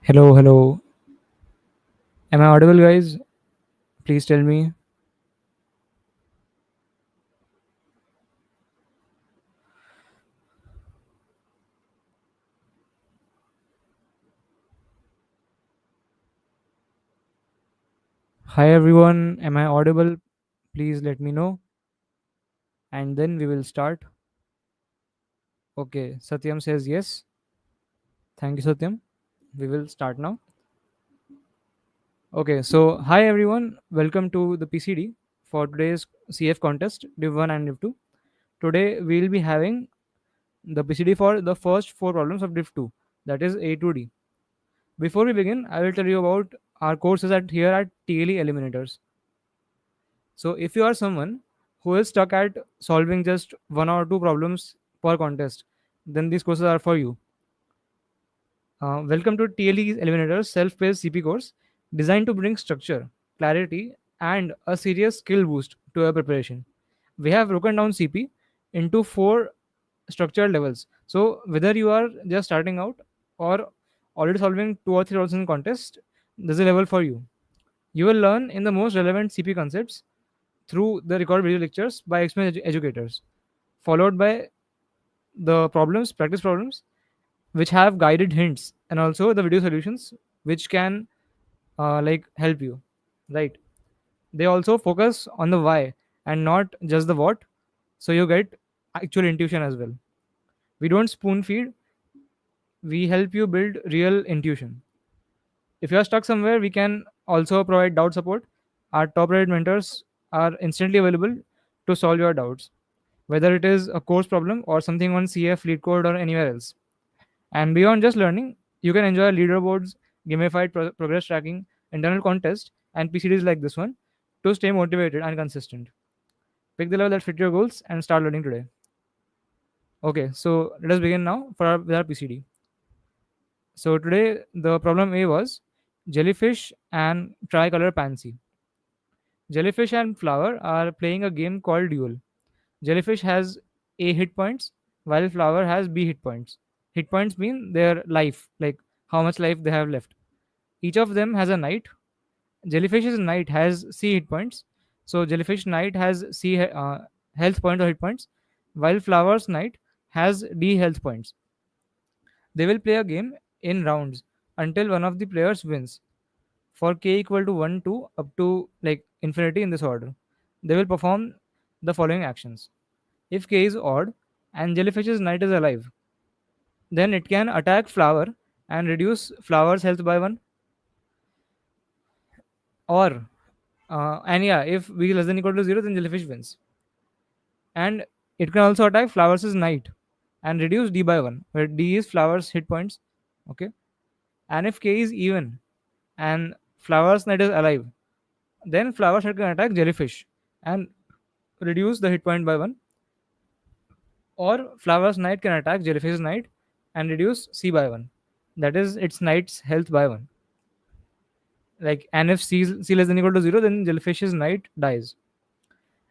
Hello, hello. Am I audible, guys? Please tell me. Hi, everyone. Am I audible? Please let me know. And then we will start. Okay, Satyam says yes. Thank you, Satyam. We will start now. Okay, so hi, everyone. Welcome to the PCD for today's CF contest, Div 1 and Div 2. Today, we will be having the PCD for the first four problems of Div 2, that is A to D. Before we begin, I will tell you about our courses at here at TLE Eliminators. So if you are someone who is stuck at solving just one or two problems per contest, then these courses are for you. Welcome to TLE Eliminators self-paced CP course designed to bring structure, clarity, and a serious skill boost to your preparation. We have broken down CP into four structured levels. So whether you are just starting out or already solving two or three problems in contest, this is a level for you. You will learn in the most relevant CP concepts through the recorded video lectures by experienced educators, followed by the problems, practice problems, which have guided hints, and also the video solutions, which can like help you. Right? They also focus on the why and not just the what, so you get actual intuition as well. We don't spoon feed; we help you build real intuition. If you are stuck somewhere, we can also provide doubt support. Our top rated mentors are instantly available to solve your doubts, whether it is a course problem or something on CF, LeetCode, or anywhere else. And beyond just learning, you can enjoy leaderboards, gamified progress tracking, internal contests, and PCDs like this one to stay motivated and consistent. Pick the level that fit your goals and start learning today. Okay, so let us begin now with our PCD. So today the problem A was jellyfish and tricolor pansy. Jellyfish and flower are playing a game called duel. Jellyfish has A hit points, while flower has B hit points. Hit points mean their life, like how much life they have left. Each of them has a knight. Jellyfish's knight has C hit points, so jellyfish knight has health point or hit points, while flower's knight has D health points. They will play a game in rounds until one of the players wins. For k equal to 1 to up to like infinity in this order, they will perform the following actions. If k is odd and jellyfish's knight is alive, then it can attack flower and reduce flower's health by 1. Or and yeah, if b less than equal to 0, then jellyfish wins. And it can also attack flower's knight and reduce d by 1, where d is flower's hit points. Okay. And if k is even and flower's knight is alive, then flower's knight can attack jellyfish and reduce the hit point by 1. Or flower's knight can attack jellyfish's knight and reduce c by 1, that is its knight's health by 1. Like, and if c less than equal to 0, then jellyfish's knight dies.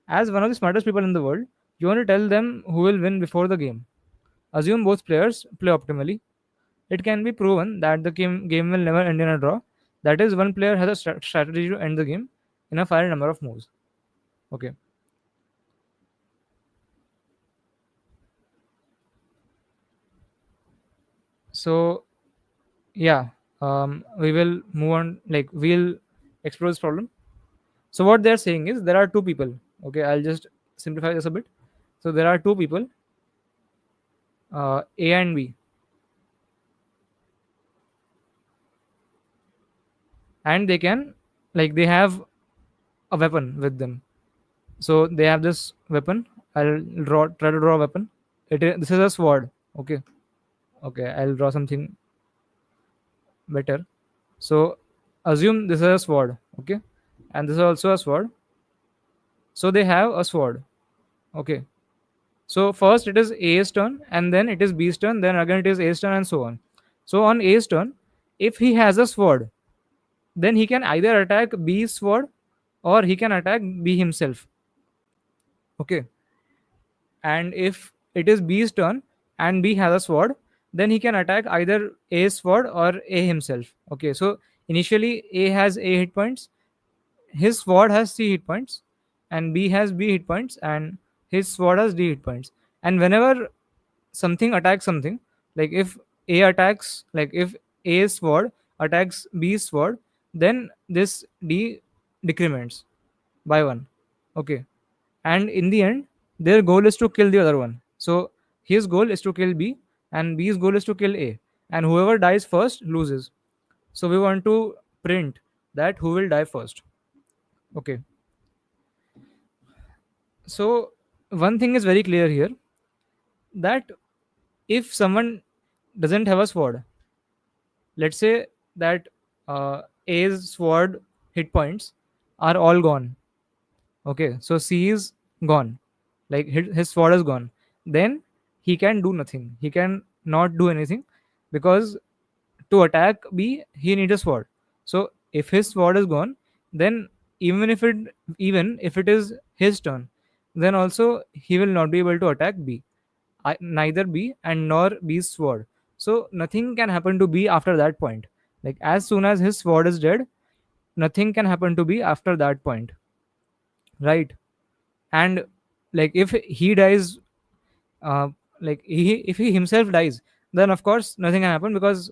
As one of the smartest people in the world, you want to tell them who will win before the game. Assume both players play optimally. It can be proven that the game will never end in a draw. That is, one player has a strategy to end the game in a finite number of moves. Okay. So yeah, we will move on. Like, we'll explore this problem. So what they're saying is there are two people. Okay, I'll just simplify this a bit. So there are two people, A and B, and they can, like, they have a weapon with them. So they have this weapon. I'll try to draw a weapon. This is a sword. Okay. Okay, I'll draw something better. So assume this is a sword. Okay, and this is also a sword. So they have a sword. Okay. So first it is A's turn, and then it is B's turn, then again it is A's turn, and so on. So on A's turn, if he has a sword, then he can either attack B's sword or he can attack B himself. Okay. And if it is B's turn and B has a sword, then he can attack either A's sword or A himself. Okay, so initially A has A hit points, his sword has C hit points, and B has B hit points, and his sword has D hit points. And whenever something attacks something, like if A attacks, like if A's sword attacks B's sword, then this D decrements by one. Okay, and in the end, their goal is to kill the other one. So his goal is to kill B, and B's goal is to kill A, and whoever dies first loses. So we want to print that who will die first. Okay, so one thing is very clear here, that if someone doesn't have a sword, let's say that A's sword hit points are all gone. Okay, so C is gone, like his sword is gone. Then he can do nothing. He can not do anything, because to attack B, he needs a sword. So if his sword is gone, then even if it even if it is his turn, then also he will not be able to attack B. Neither B and nor B's sword. So nothing can happen to B after that point. Like as soon as his sword is dead, nothing can happen to B after that point, right? And like if he dies, uh, like if he himself dies, then of course nothing can happen, because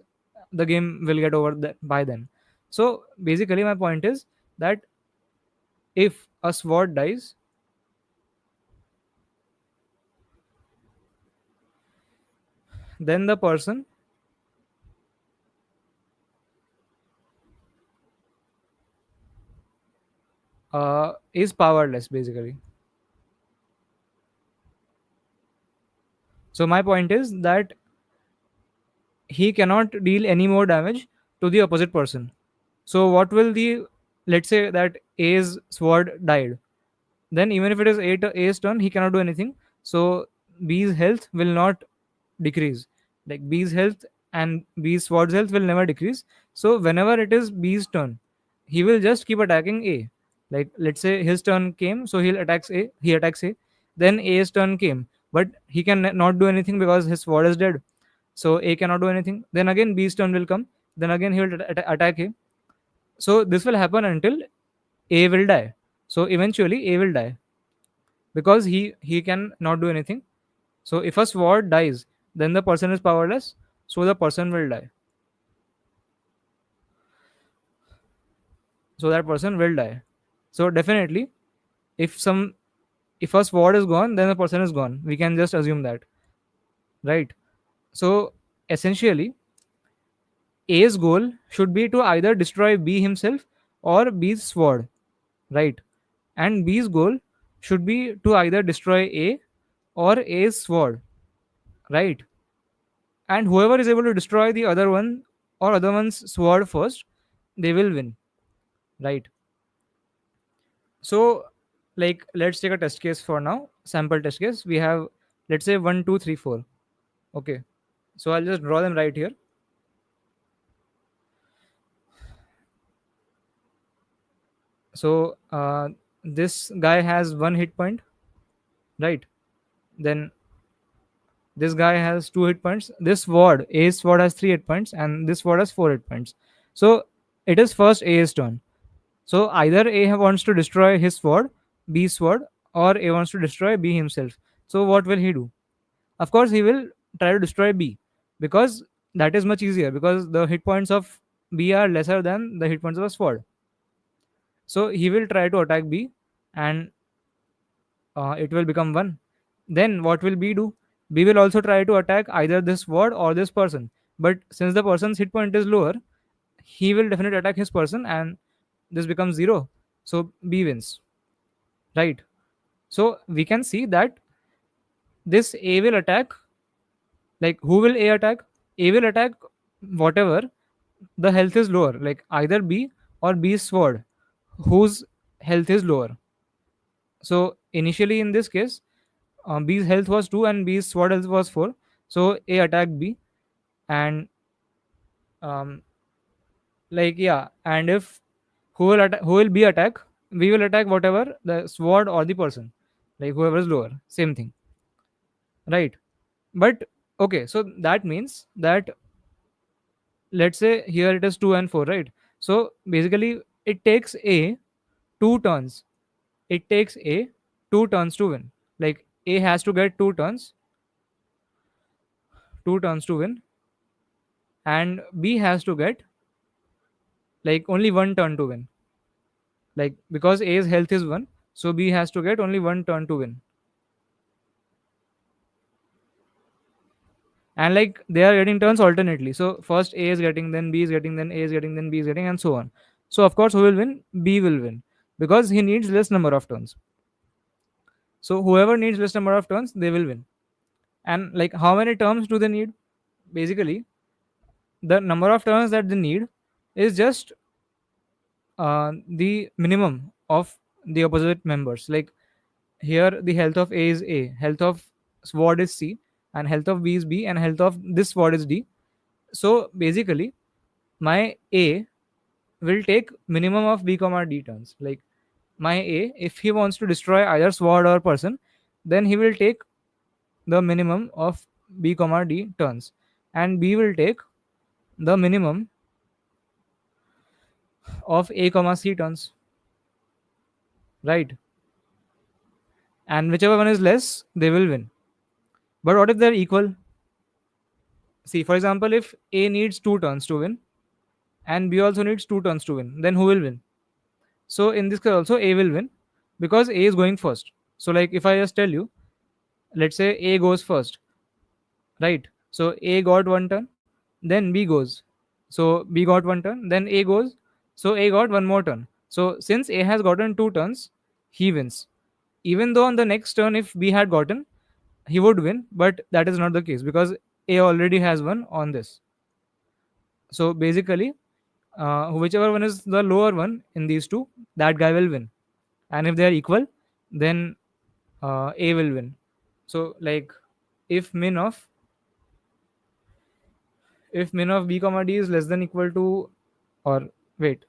the game will get over by then. So basically my point is that if a sword dies, then the person is powerless basically. So my point is that he cannot deal any more damage to the opposite person. So what will the, let's say that A's sword died, then even if it is A's turn, he cannot do anything. So B's health will not decrease. Like B's health and B's sword's health will never decrease. So whenever it is B's turn, he will just keep attacking A. Like let's say his turn came, so he'll attacks A. He attacks A. Then A's turn came, but he can not do anything because his sword is dead. So A cannot do anything. Then again B's turn will come. Then again he will attack A. So this will happen until A will die. So eventually A will die, because he can not do anything. So if a sword dies, then the person is powerless. So the person will die. So that person will die. So definitely, if some if a sword is gone, then the person is gone. We can just assume that, right? So essentially, A's goal should be to either destroy B himself or B's sword, right? And B's goal should be to either destroy A or A's sword, right? And whoever is able to destroy the other one or other one's sword first, they will win, right? So like let's take a test case for now, sample test case. We have, let's say, 1 2 3 4. Okay, so I'll just draw them right here. So this guy has 1 hit point, right? Then this guy has 2 hit points. This sword, A's sword, has 3 hit points, and this sword has 4 hit points. So it is first A's turn. So either A wants to destroy his sword, B's sword, or A wants to destroy B himself. So what will he do? Of course, he will try to destroy B, because that is much easier, because the hit points of B are lesser than the hit points of a sword. So he will try to attack B, and it will become 1. Then what will B do? B will also try to attack either this word or this person. But since the person's hit point is lower, he will definitely attack his person, and this becomes 0. So B wins, right? So we can see that this A will attack, like who will A attack? A will attack whatever the health is lower, like either B or B's sword, whose health is lower. So initially in this case, B's health was 2 and B's sword health was 4. So A attacked B, and um, like yeah, and if who will B attack, we will attack whatever the sword or the person, like whoever is lower, same thing, right? But Okay, so that means that, let's say here it is 2 and 4, right? So basically it takes a 2 turns. It takes a 2 turns to win. Like a has to get 2 turns, 2 turns to win, and b has to get like only 1 turn to win. Like because a's health is 1, so b has to get only 1 turn to win. And like they are getting turns alternately, so first a is getting, then b is getting, then a is getting, then b is getting, and so on. So of course who will win? B will win, because he needs less number of turns. So whoever needs less number of turns, they will win. And like how many turns do they need? Basically the number of turns that they need is just the minimum of the opposite members. Like here the health of a is a, health of sword is c, and health of b is b, and health of this sword is d. So basically my a will take minimum of b comma d turns. Like my a, if he wants to destroy either sword or person, then he will take the minimum of b comma d turns, and b will take the minimum of a comma c turns, right? And whichever one is less, they will win. But what if they're equal? See, for example, if a needs 2 turns to win and b also needs 2 turns to win, then who will win? So in this case also a will win, because a is going first. So like if I just tell you, let's say a goes first, right? So a got 1 turn, then b goes. So b got 1 turn, then a goes. So a got one more turn. So since a has gotten 2 turns, he wins. Even though on the next turn, if b had gotten, he would win, but that is not the case because a already has one on this. So basically, whichever one is the lower one in these two, that guy will win. And if they are equal, then a will win. So like if min of b comma d is less than equal to, or wait,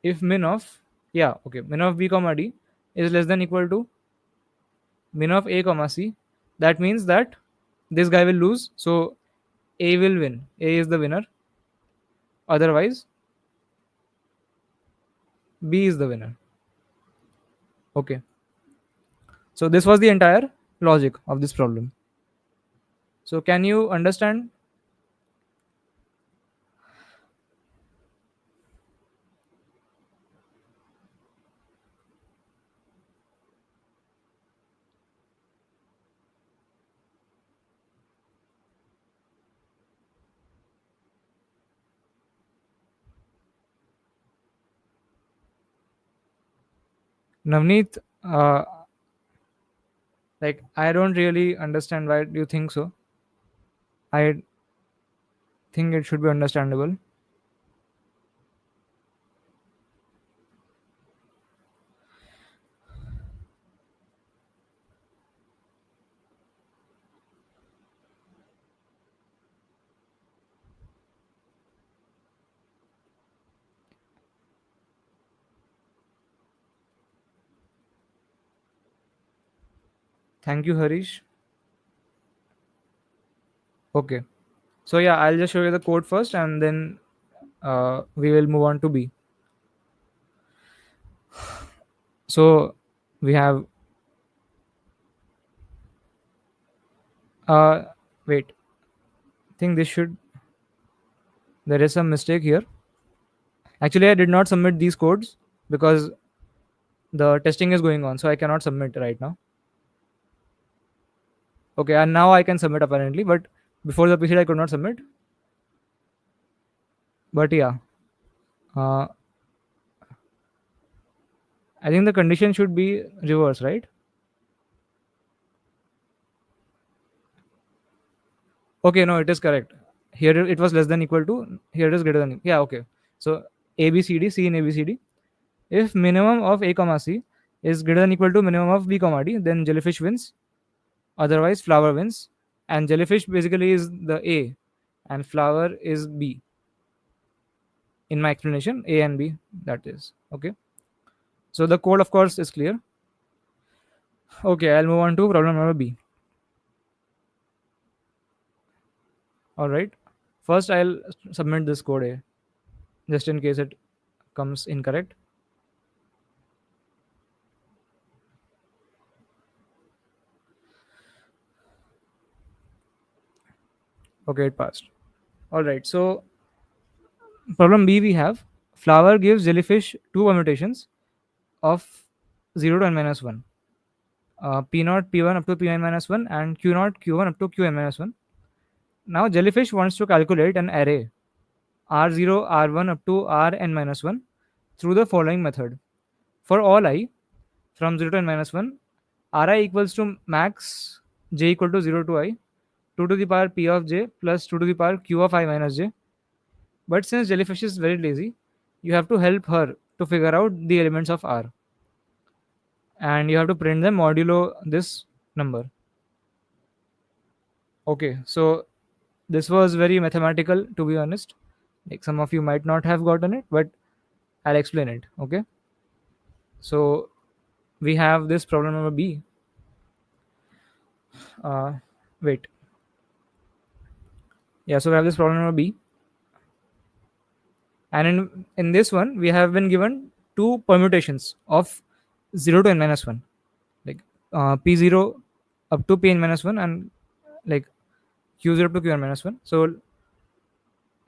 if min of, yeah, okay, min of b comma d is less than equal to min of a comma c, that means that this guy will lose. So a will win, a is the winner. Otherwise b is the winner. Okay, so this was the entire logic of this problem. So can you understand? Navneet, like I don't really understand why do you think so. I think it should be understandable. Thank you, Harish. Okay, so yeah, I'll just show you the code first, and then we will move on to B. So we have uh wait, I think this should, there is some mistake here. Actually, I did not submit these codes because the testing is going on, so I cannot submit right now. Okay, and now I can submit apparently, but before the PC I could not submit. But yeah, uh, I think the condition should be reverse, right? Okay, no, it is correct. Here it was less than equal to. Here it is greater than. Yeah, okay. So A B C D, C in A B C D. If minimum of A comma C is greater than equal to minimum of B comma D, then jellyfish wins. Otherwise, flower wins. And jellyfish basically is the A, and flower is B. In my explanation, A and B. That is okay. So the code, of course, is clear. Okay, I'll move on to problem number B. All right. First, I'll submit this code A, just in case it comes incorrect. Okay, it passed. All right. So problem B, we have flower gives jellyfish two permutations of 0 to n minus 1. P naught P1 up to Pn minus 1 and Q naught Q1 up to Qn minus 1. Now jellyfish wants to calculate an array R0 R1 up to Rn minus 1 through the following method. For all I from 0 to n minus 1, Ri equals to max j equal to 0 to I 2 to the power P of j plus 2 to the power Q of I minus j. But since jellyfish is very lazy, you have to help her to figure out the elements of R, and you have to print them modulo this number. Okay, so this was very mathematical, to be honest. Like, some of you might not have gotten it, but I'll explain it. Okay, so we have this problem number B. uh Wait, yeah, so we have this problem number B, and in this one we have been given two permutations of 0 to n minus 1, like p0 up to pn minus 1 and like q0 up to qn minus 1. So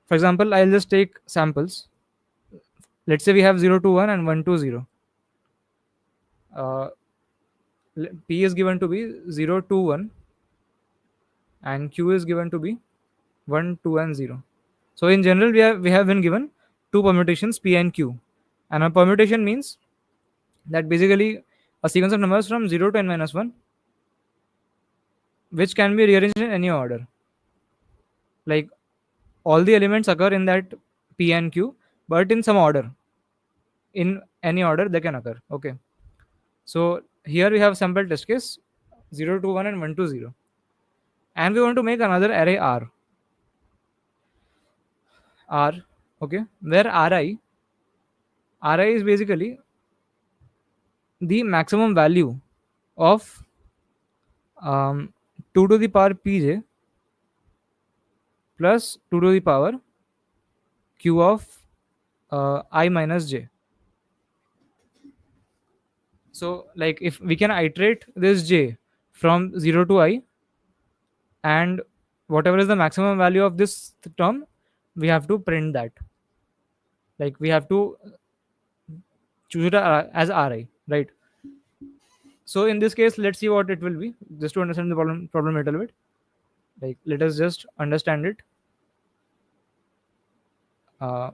for example, I'll just take samples. Let's say we have 0 to 1 and 1 to 0. uh, p is given to be 0 to 1 and q is given to be 1 2 and 0. So in general we have been given two permutations p and q, and a permutation means that basically a sequence of numbers from 0 to n minus 1 which can be rearranged in any order. Like, all the elements occur in that p and q, but in some order. In any order they can occur. Okay. So here we have sample test case 0 to 1 and 1 to 0. And we want to make another array R. R, okay, where Ri is basically the maximum value of 2 to the power pj plus 2 to the power q of I minus j. So like, if we can iterate this j from 0 to I, and whatever is the maximum value of this term, we have to print that. Like, we have to choose it as Ri, right? So in this case, let's see what it will be, just to understand the problem a little bit. Like, let us just understand it. uh,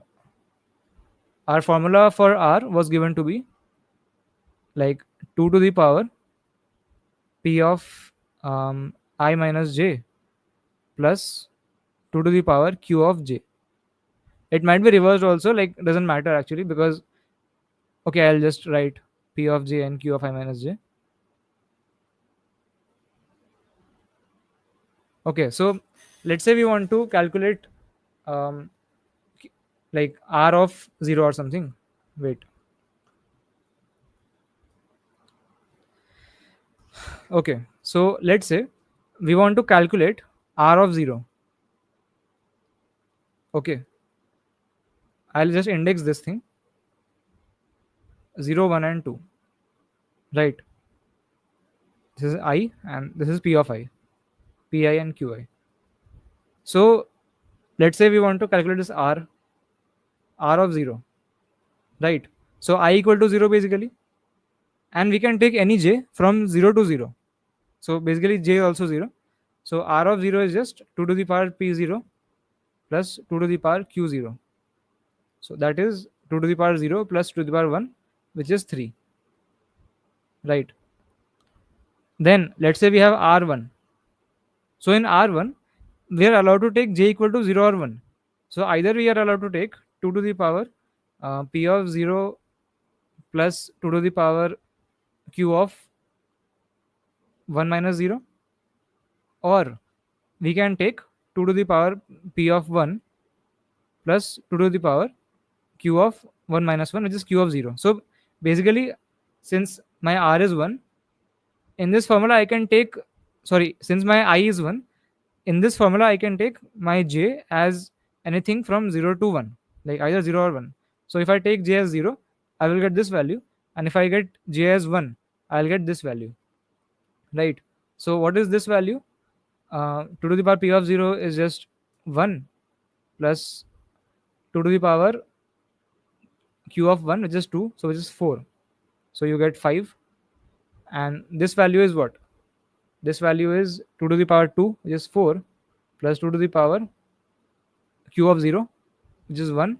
our formula for R was given to be like 2 to the power p of I minus j plus 2 to the power q of j. It might be reversed also, like, doesn't matter actually, because okay, I'll just write p of j and q of I minus j. Okay, so let's say we want to calculate um, like R of 0 or something. Wait. Okay, so let's say we want to calculate R of 0. Okay, I'll just index this thing 0 1 and 2, right? This is I and this is p of I, pi and qi. So let's say we want to calculate this R of 0, right? So I equal to 0 basically, and we can take any j from 0 to 0. So basically j also 0. So R of 0 is just 2 to the power p0 plus 2 to the power q0. So that is 2 to the power 0 plus 2 to the power 1, which is 3, right? Then let's say we have R1. So in R1, we are allowed to take j equal to 0 or 1. So either we are allowed to take 2 to the power p of 0 plus 2 to the power q of 1 minus 0, or we can take 2 to the power p of 1 plus 2 to the power q of 1 minus 1, which is q of 0. So basically, since my R is 1, in this formula I can take, sorry, since my I is 1, in this formula I can take my j as anything from 0 to 1, like either 0 or 1. So if I take j as 0, I will get this value, and if I get j as 1, I'll get this value, right? So what is this value? 2 to the power p of 0 is just 1 plus 2 to the power q of 1, which is 2, so which is 4. So you get 5, and this value is what? This value is 2 to the power 2, which is 4, plus 2 to the power q of 0, which is 1.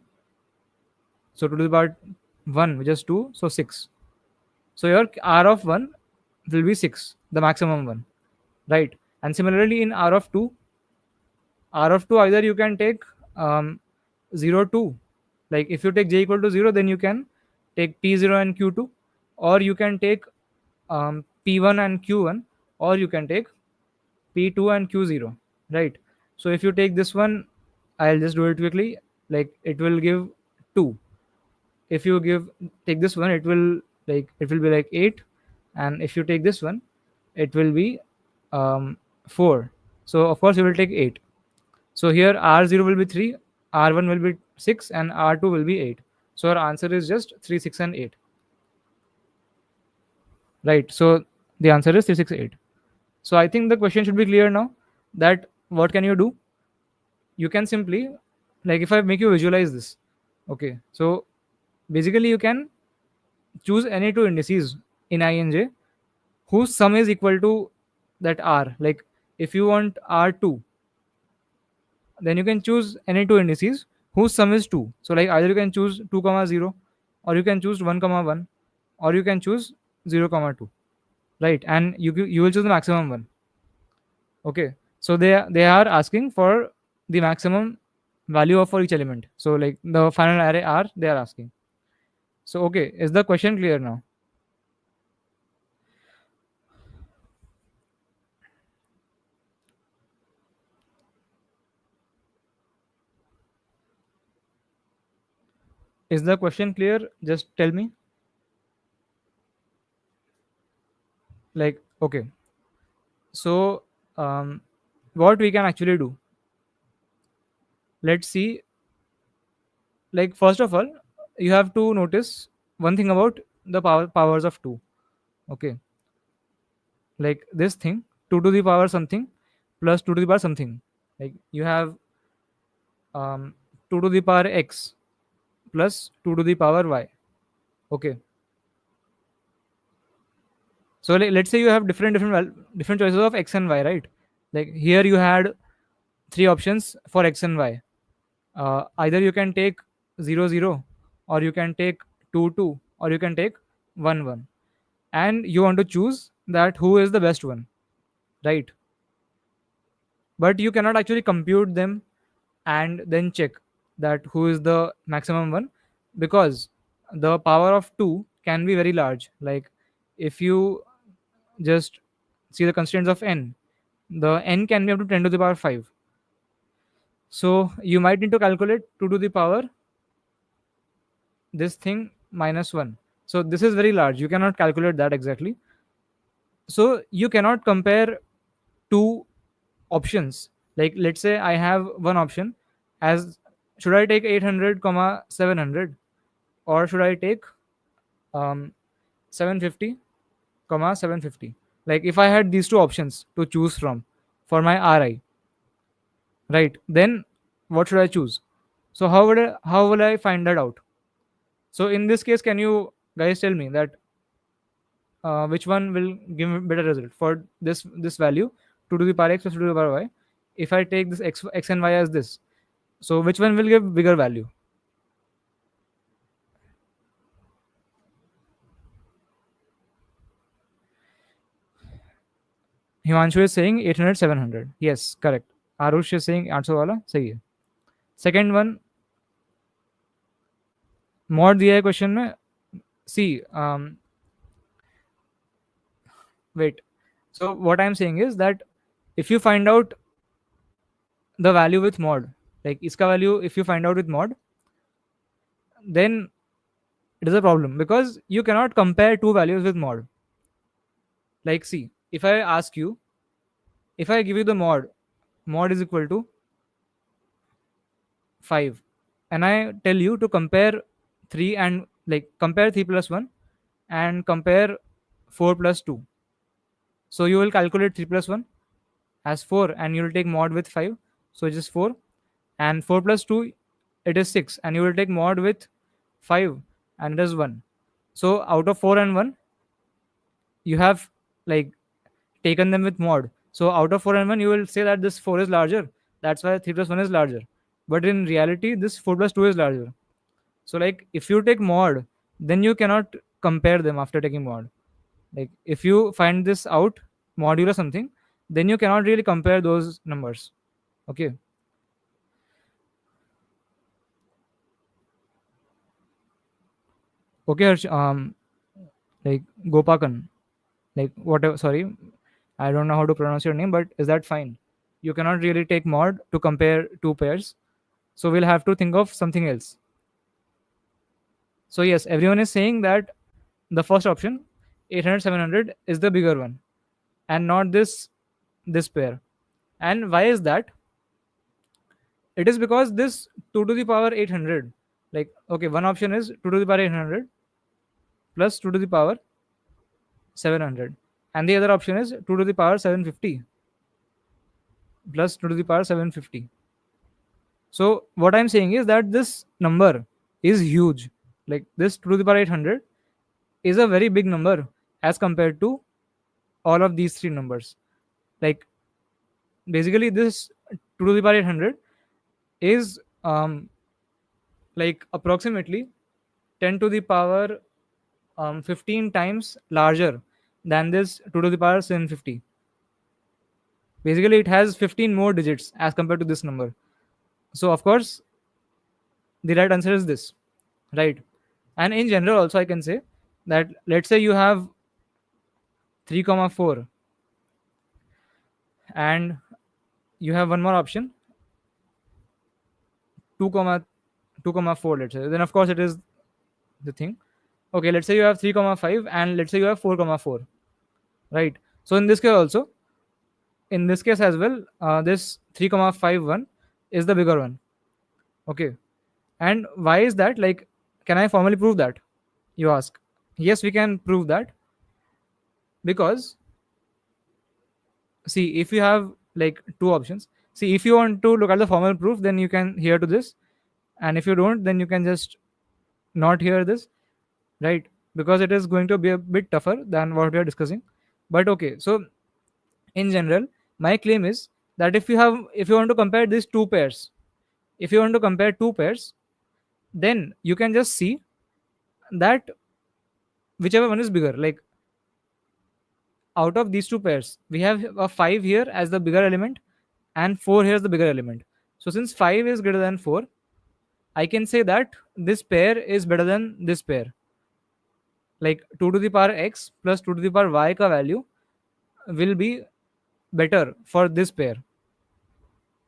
So 2 to the power 1, which is 2, so 6. So your r of 1 will be 6, the maximum one, right? And similarly in r of 2 either you can take 0 2, like if you take j equal to 0, then you can take p0 and q2, or you can take p1 and q1, or you can take p2 and q0, right? So if you take this one, I'll just do it quickly, like it will give 2. If you take this one, it will be like 8, and if you take this one, it will be 4. So of course you will take 8. So here r0 will be 3, r1 will be 6, and r2 will be 8. So our answer is just 3, 6, and 8, right? So the answer is 3, 6, 8. So I think the question should be clear now, that what can you do? You can simply, like if I make you visualize this, okay, so basically you can choose any two indices in I and j whose sum is equal to that r. Like if you want r2, then you can choose any two indices whose sum is 2. So like either you can choose 2 comma 0, or you can choose 1 comma 1, or you can choose 0 comma 2, right? And you will choose the maximum one. Okay, so they are asking for the maximum value of for each element. So like the final array r they are asking. So okay, is the question clear now? Is the question clear? Just tell me. Like okay, so what we can actually do, let's see. Like first of all, you have to notice one thing about the powers of 2. Okay, like this thing, 2 to the power something plus 2 to the power something, like you have 2 to the power x plus 2 to the power y. Okay, so let's say you have different choices of x and y, right? Like here you had three options for x and y. Either you can take 0 0, or you can take 2 2, or you can take 1 1, and you want to choose that who is the best one, right? But you cannot actually compute them and then check that who is the maximum one, because the power of 2 can be very large. Like if you just see the constraints of n, the n can be up to 10 to the power 5. So you might need to calculate 2 to the power this thing minus 1. So this is very large, you cannot calculate that exactly. So you cannot compare two options. Like let's say I have one option as, should I take 800 comma 700, or should I take 750 comma 750? Like if I had these two options to choose from for my ri, right, then what should I choose? So how will I find that out? So in this case, can you guys tell me that which one will give me better result for this value, 2 to the power x plus 2 to the power y? If I take this x and y as this, so which one will give bigger value? Himanshu is saying 800 700. Yes, correct. Arush is saying 800 वाला सही है. Second one, mod दिया है question में. See, wait. So what I'm saying is that if you find out the value with mod, like iska value, if you find out with mod, then it is a problem, because you cannot compare two values with mod. Like see, if I ask you, if I give you the mod mod is equal to 5, and I tell you to compare 3 and like compare 3 plus 1 and compare 4 plus 2. So you will calculate 3 plus 1 as 4 and you will take mod with 5, so it is 4, and 4 plus 2 it is 6, and you will take mod with 5 and it is 1. So out of 4 and 1 you have like taken them with mod. So out of 4 and 1 you will say that this 4 is larger, that's why 3 plus 1 is larger, but in reality this 4 plus 2 is larger. So like if you take mod, then you cannot compare them after taking mod. Like if you find this out modular something, then you cannot really compare those numbers. Okay. Okay, like Gopakan, like whatever. Sorry, I don't know how to pronounce your name, but is that fine? You cannot really take mod to compare two pairs, so we'll have to think of something else. So yes, everyone is saying that the first option, 800 700, is the bigger one, and not this pair. And why is that? It is because this 2 to the power 800, like okay, one option is 2 to the power 800 plus 2 to the power 700, and the other option is 2 to the power 750 plus 2 to the power 750. So what I'm saying is that this number is huge. Like this 2 to the power 800 is a very big number as compared to all of these three numbers. Like basically this 2 to the power 800 is like approximately 10 to the power 15 times larger than this 2 to the power 750. Basically, it has 15 more digits as compared to this number. So, of course, the right answer is this, right? And in general, also, I can say that let's say you have 3 comma 4 and you have one more option 2 comma 2 comma 4, let's say, then of course it is the thing. Okay, let's say you have 3 comma 5 and let's say you have 4 comma 4, right? So in this case also, in this case as well, this 3 comma 5 one is the bigger one. Okay, and why is that? Like, can I formally prove that, you ask? Yes, we can prove that, because see, if you have like two options, see, if you want to look at the formal proof, then you can hear to this, and if you don't, then you can just not hear this, right? Because it is going to be a bit tougher than what we are discussing. But okay, so in general, my claim is that if you want to compare these two pairs, if you want to compare two pairs, then you can just see that whichever one is bigger. Like out of these two pairs, we have a 5 here as the bigger element and 4 here is the bigger element. So since 5 is greater than 4, I can say that this pair is better than this pair. Like 2 to the power x plus 2 to the power y ka value will be better for this pair,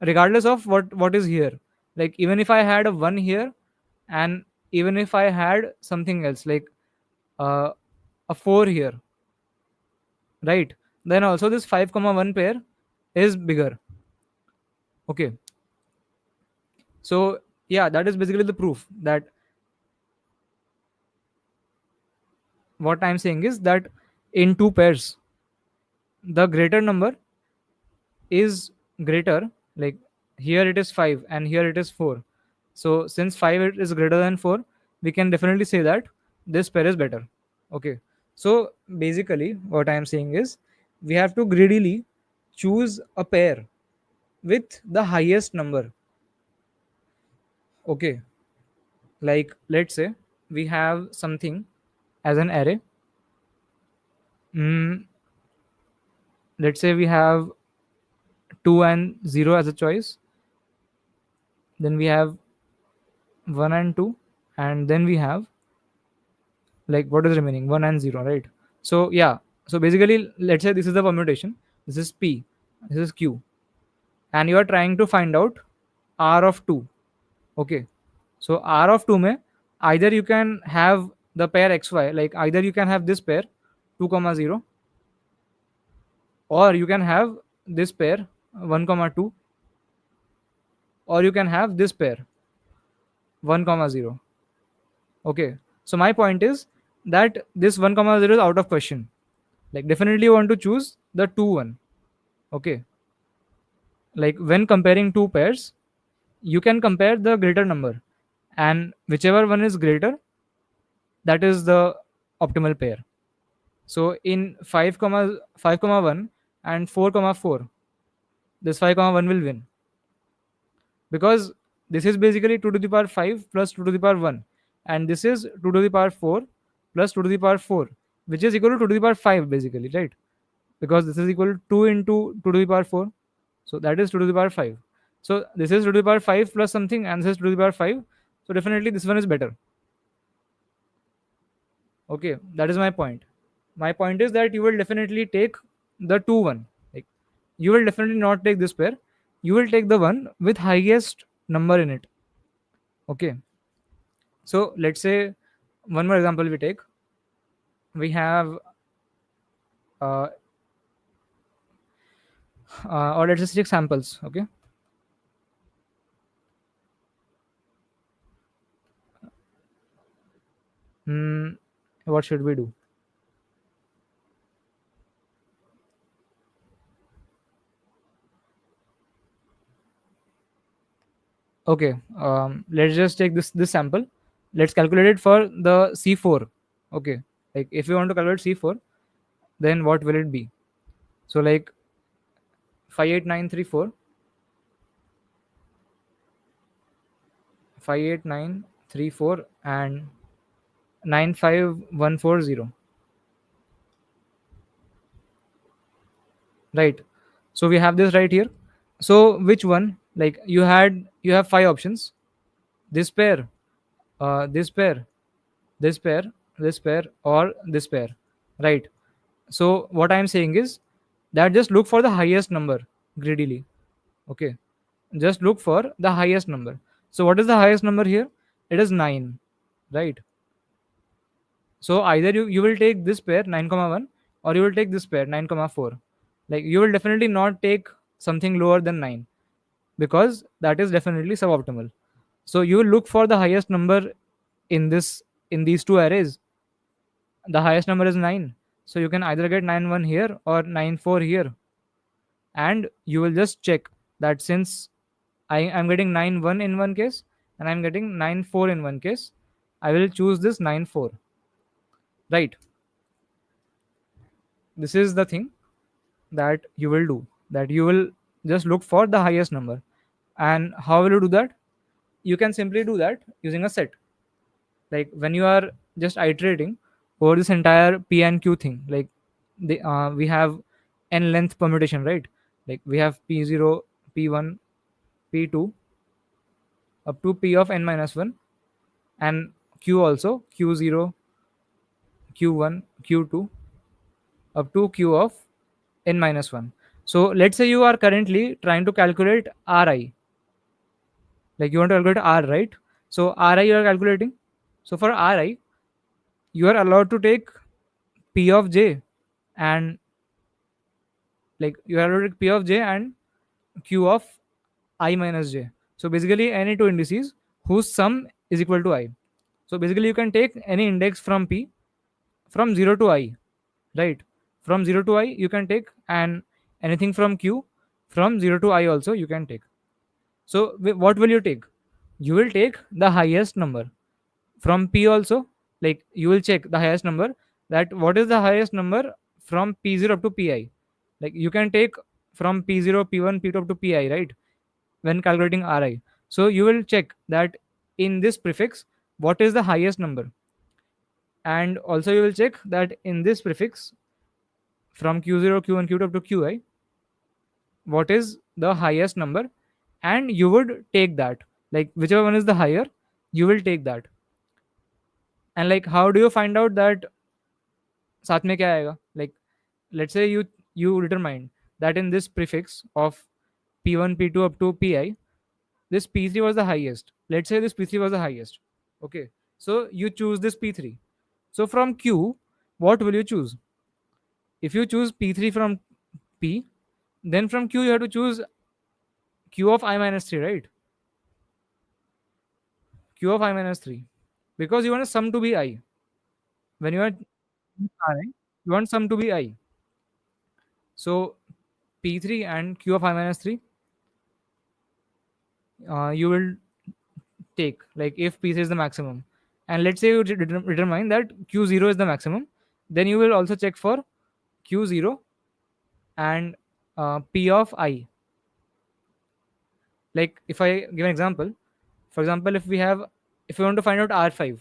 regardless of what is here. Like even if I had a 1 here, and even if I had something else like uh, a 4 here, right, then also this 5 comma 1 pair is bigger. Okay, so yeah, that is basically the proof that what I'm saying is that in two pairs the greater number is greater. Like here it is 5 and here it is 4. So since 5 is greater than 4, we can definitely say that this pair is better. Okay, so basically what I am saying is we have to greedily choose a pair with the highest number. Okay, like let's say we have something as an array. mm, let's say we have 2 and 0 as a choice, then we have 1 and 2, and then we have like what is remaining, 1 and 0, right? So yeah, so basically let's say this is the permutation, this is p, this is q, and you are trying to find out r of 2. Okay, so r of 2 mein either you can have the pair xy, like either you can have this pair 2 comma 0, or you can have this pair 1 comma 2, or you can have this pair 1 comma 0. Okay, so my point is that this 1 comma 0 is out of question. Like definitely you want to choose the 2 one. Okay, like when comparing two pairs, you can compare the greater number, and whichever one is greater, that is the optimal pair. So in 5 comma 1 and 4 comma 4, this 5 comma 1 will win, because this is basically 2 to the power 5 plus 2 to the power 1, and this is 2 to the power 4 plus 2 to the power 4, which is equal to 2 to the power 5 basically, right? Because this is equal to 2 into 2 to the power 4, so that is 2 to the power 5. So this is 2 to the power 5 plus something, and this is 2 to the power 5, so definitely this one is better. Okay, that is my point. My point is that you will definitely take the 2 one. Like you will definitely not take this pair, you will take the one with highest number in it. Okay, so let's say one more example we take. We have uh, or let's just take samples. Okay, hmm, what should we do? Okay, let's just take this sample. Let's calculate it for the C4. Okay, like if you want to calculate C4, then what will it be? So like 58934, 58934, and 95140. Right. So we have this right here. So which one? Like you have five options. This pair, this pair, this pair, this pair, or this pair. Right. So what I am saying is that just look for the highest number greedily. Okay, just look for the highest number. So what is the highest number here? It is 9, right? So either you will take this pair 9 comma 1, or you will take this pair 9 comma 4. Like you will definitely not take something lower than 9, because that is definitely suboptimal. So you will look for the highest number in this, in these two arrays. The highest number is 9, so you can either get 9 1 here or 9 4 here, and you will just check that since I am getting 9 1 in one case and I'm getting 9 4 in one case, I will choose this 9 4. Right. This is the thing that you will do. That you will just look for the highest number. And how will you do that? You can simply do that using a set. Like when you are just iterating over this entire P and Q thing, like we have n length permutation, right? Like we have P0, P1, P2 up to P of n minus 1, and Q also Q0, Q1, Q2 up to Q of n minus 1. So let's say you are currently trying to calculate Ri, like you want to calculate R, right? So Ri you are calculating. So for Ri, you are allowed to take P of j, and like you are allowed to take P of j and Q of I minus j. So basically any two indices whose sum is equal to I. So basically you can take any index from P from 0 to I, right? From 0 to I you can take, and anything from Q from 0 to I also you can take. So what will you take? You will take the highest number from P also. Like you will check the highest number, that what is the highest number from P0 up to Pi. Like you can take from P0, P1, P2 up to Pi, right? When calculating Ri. So you will check that in this prefix what is the highest number, and also you will check that in this prefix from Q0, Q1, Q2 up to Qi what is the highest number, and you would take that. Like whichever one is the higher, you will take that. And like how do you find out that साथ में क्या आएगा? Like let's say you determine that in this prefix of P1, P2 up to Pi, this P3 was the highest. Let's say this P3 was the highest. Okay, so you choose this P3. So from Q, what will you choose? If you choose P3 from P, then from Q you have to choose Q of I minus 3, right? q of I minus 3, because you want sum to be I. When you are Ri, you want sum to be I. So p3 and q of I minus 3, you will take, like, if p3 is the maximum, and let's say you determine that q0 is the maximum, then you will also check for q0 and p of I. Like, if I give an example, for example, if you want to find out r5,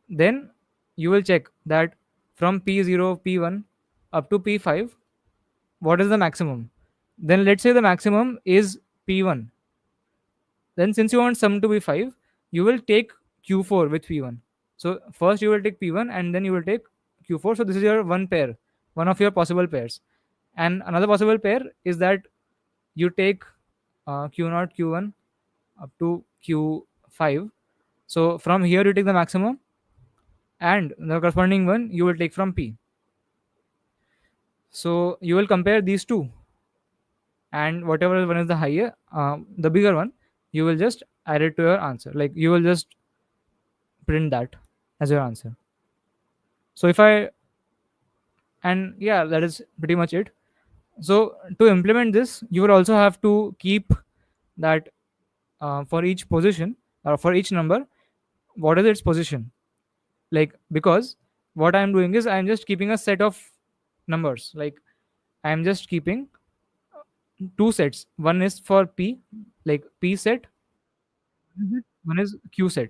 then you will check that from p0 p1 up to p5, what is the maximum. Then let's say the maximum is p1. Then since you want sum to be 5, you will take q4 with p1. So first you will take p1 and then you will take q4. So this is your one pair, one of your possible pairs. And another possible pair is that you take q0 q1 up to q5. So from here you take the maximum, and the corresponding one you will take from p. So you will compare these two, and whatever one is the higher, the bigger one, you will just add it to your answer. Like, you will just print that as your answer. So if I and yeah, that is pretty much it. So to implement this, you will also have to keep that for each position, or for each number, what is its position. Like, because what I am doing is I am just keeping a set of numbers. Like, I am just keeping two sets. One is for p, like p set. One is q set.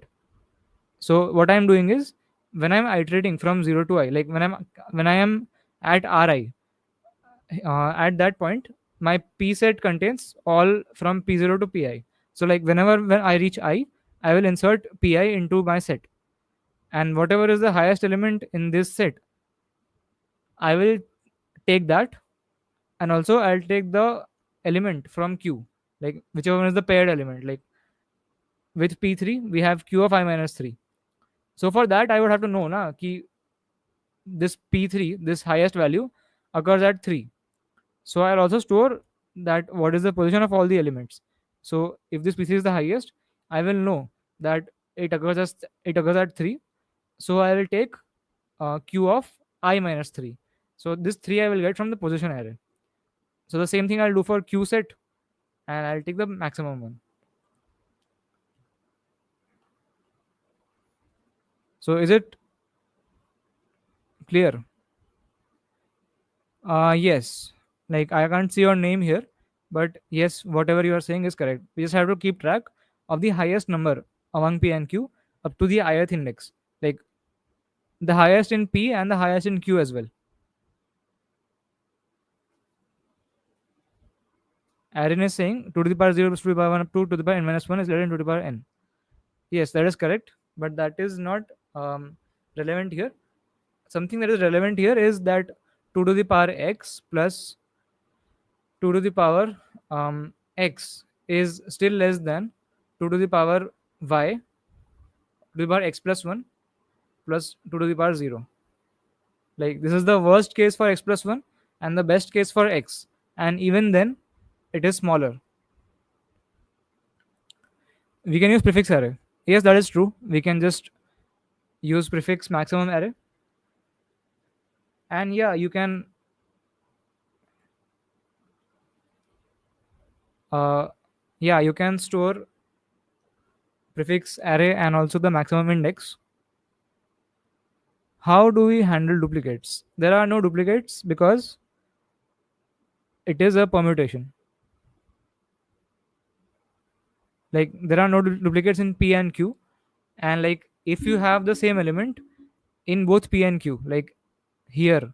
So what I am doing is, when I am iterating from 0 to I, like when I am at ri, at that point, my p set contains all from p0 to pi. So, like, when I reach I will insert pi into my set, and whatever is the highest element in this set, I will take that, and also I'll take the element from q, like whichever one is the paired element. Like, with p3 we have q of I minus 3. So for that I would have to know na ki this p3, this highest value, occurs at 3. So I'll also store that what is the position of all the elements. So if this p3 is the highest, I will know that it occurs at 3. So I will take q of I minus 3. So this 3 I will get from the position array. So the same thing I'll do for q set, and I'll take the maximum one. So is it clear? Yes. Like, I can't see your name here, but yes, whatever you are saying is correct. We just have to keep track of the highest number among P and Q up to the ith index. Like, the highest in P and the highest in Q as well. Aaron is saying 2 to the power 0 plus 2 to the power 1 up to the power n minus 1 is greater than 2 to the power n. Yes, that is correct, but that is not relevant here. Something that is relevant here is that 2 to the power x plus 2 to the power x is still less than 2 to the power y to the power x plus 1 plus 2 to the power 0. Like, this is the worst case for x plus 1 and the best case for x, and even then it is smaller. We can use prefix array. Yes, that is true. We can just use prefix maximum array, and yeah, you can uh, yeah, you can store prefix array and also the maximum index. How do we handle duplicates? There are no duplicates because it is a permutation. Like, there are no duplicates in p and q, and like, if you have the same element in both p and q, like here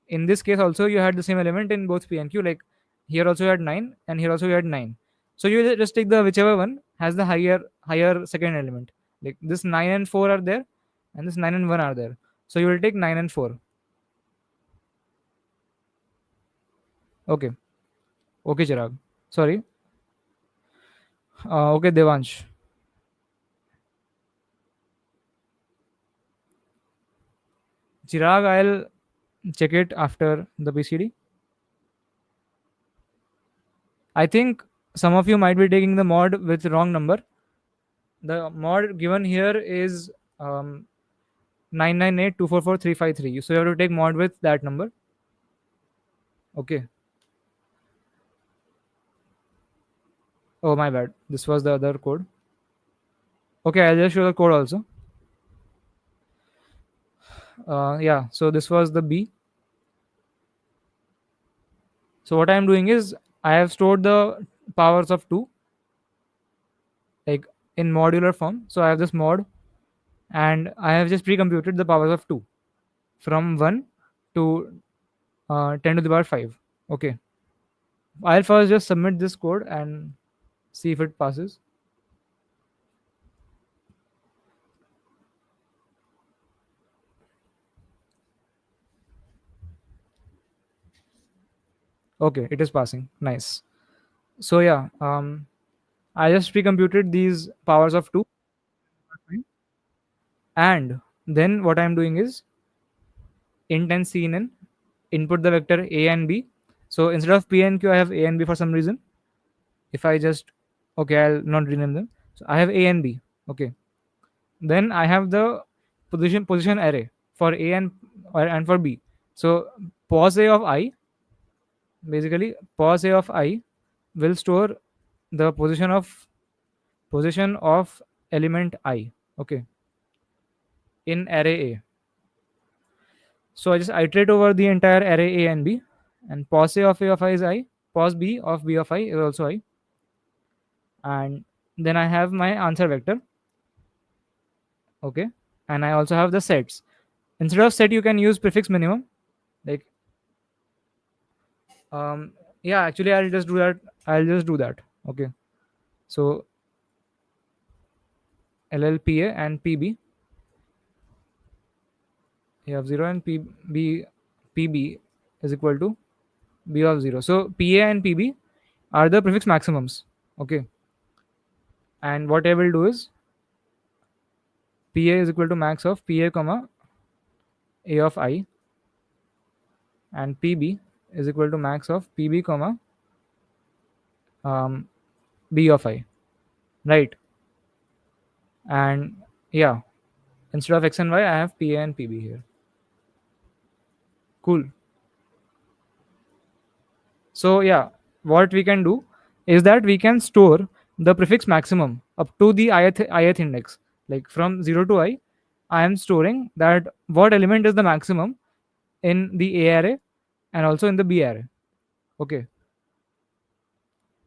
in this case also you had the same element in both p and q, like here also you had 9 and here also you had 9. So you just take the whichever one has the higher second element. Like, this 9 and 4 are there, and this 9 and 1 are there, so you will take 9 and 4. Okay. Okay, Chirag. Sorry. Okay, Devansh. Chirag, I'll check it after the PCD. I think some of you might be taking the mod with wrong number. The mod given here is 998244353. So you have to take mod with that number. Okay. Oh, my bad. This was the other code. Okay, I'll just show the code also. Yeah, so this was the B. So what I'm doing is I have stored the powers of 2 like in modular form. So I have this mod and I have just pre-computed the powers of 2 from 1 to 10 to the power 5. Okay. I'll first just submit this code and see if it passes. Okay, it is passing. Nice. So yeah, I just pre-computed these powers of 2, and then what I'm doing is int and cnn, input the vector a and b. So instead of p and q, I have a and b for some reason. If I just, okay, I'll not rename them. So I have a and b. Okay. Then I have the position array for a and for b. So pos a of I, basically pos a of I will store the position of element I. Okay, in array A. So I just iterate over the entire array A and B, and pos A of I is I, pos B of B of I is also I, and then I have my answer vector. Okay, and I also have the sets. Instead of set, you can use prefix minimum. Like, yeah, actually, I'll just do that. I'll just do that. Okay, so LLPA and PB, you have 0 and PB is equal to B of 0. So PA and PB are the prefix maximums. Okay, and what I will do is PA is equal to max of PA comma A of I, and PB is equal to max of PB comma um, B of I, right? And yeah, instead of X and Y, I have PA and PB here. Cool. So yeah, what we can do is that we can store the prefix maximum up to the ith index. Like from 0 to I am storing that what element is the maximum in the A array and also in the B array. Okay.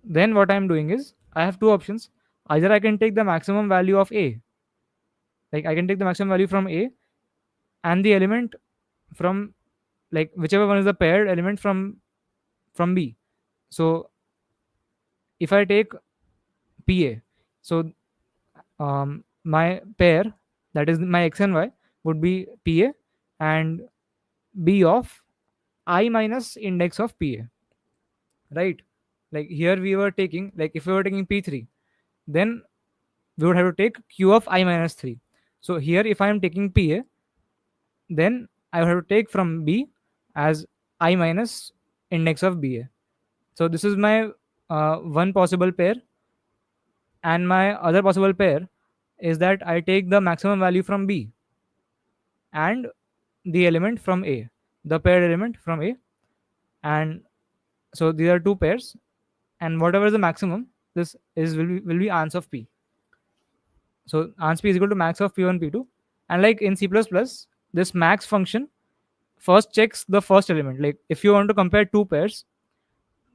Then what I'm doing is I have two options. Either I can take the maximum value of A, like I can take the maximum value from A and the element from, like, whichever one is the paired element from B. So if I take PA, so my pair, that is my X and Y, would be PA and B of I minus index of PA, right? Like here we were taking, like if we were taking P3, then we would have to take Q of I minus 3. So here if I am taking PA, then I would have to take from B as I minus index of BA. So this is my one possible pair, and my other possible pair is that I take the maximum value from B and the element from A, the paired element from A, and so these are two pairs, and whatever is the maximum, this is will be ans of P. So ans P is equal to max of P1 P2, and like in C++, this max function first checks the first element. Like if you want to compare two pairs,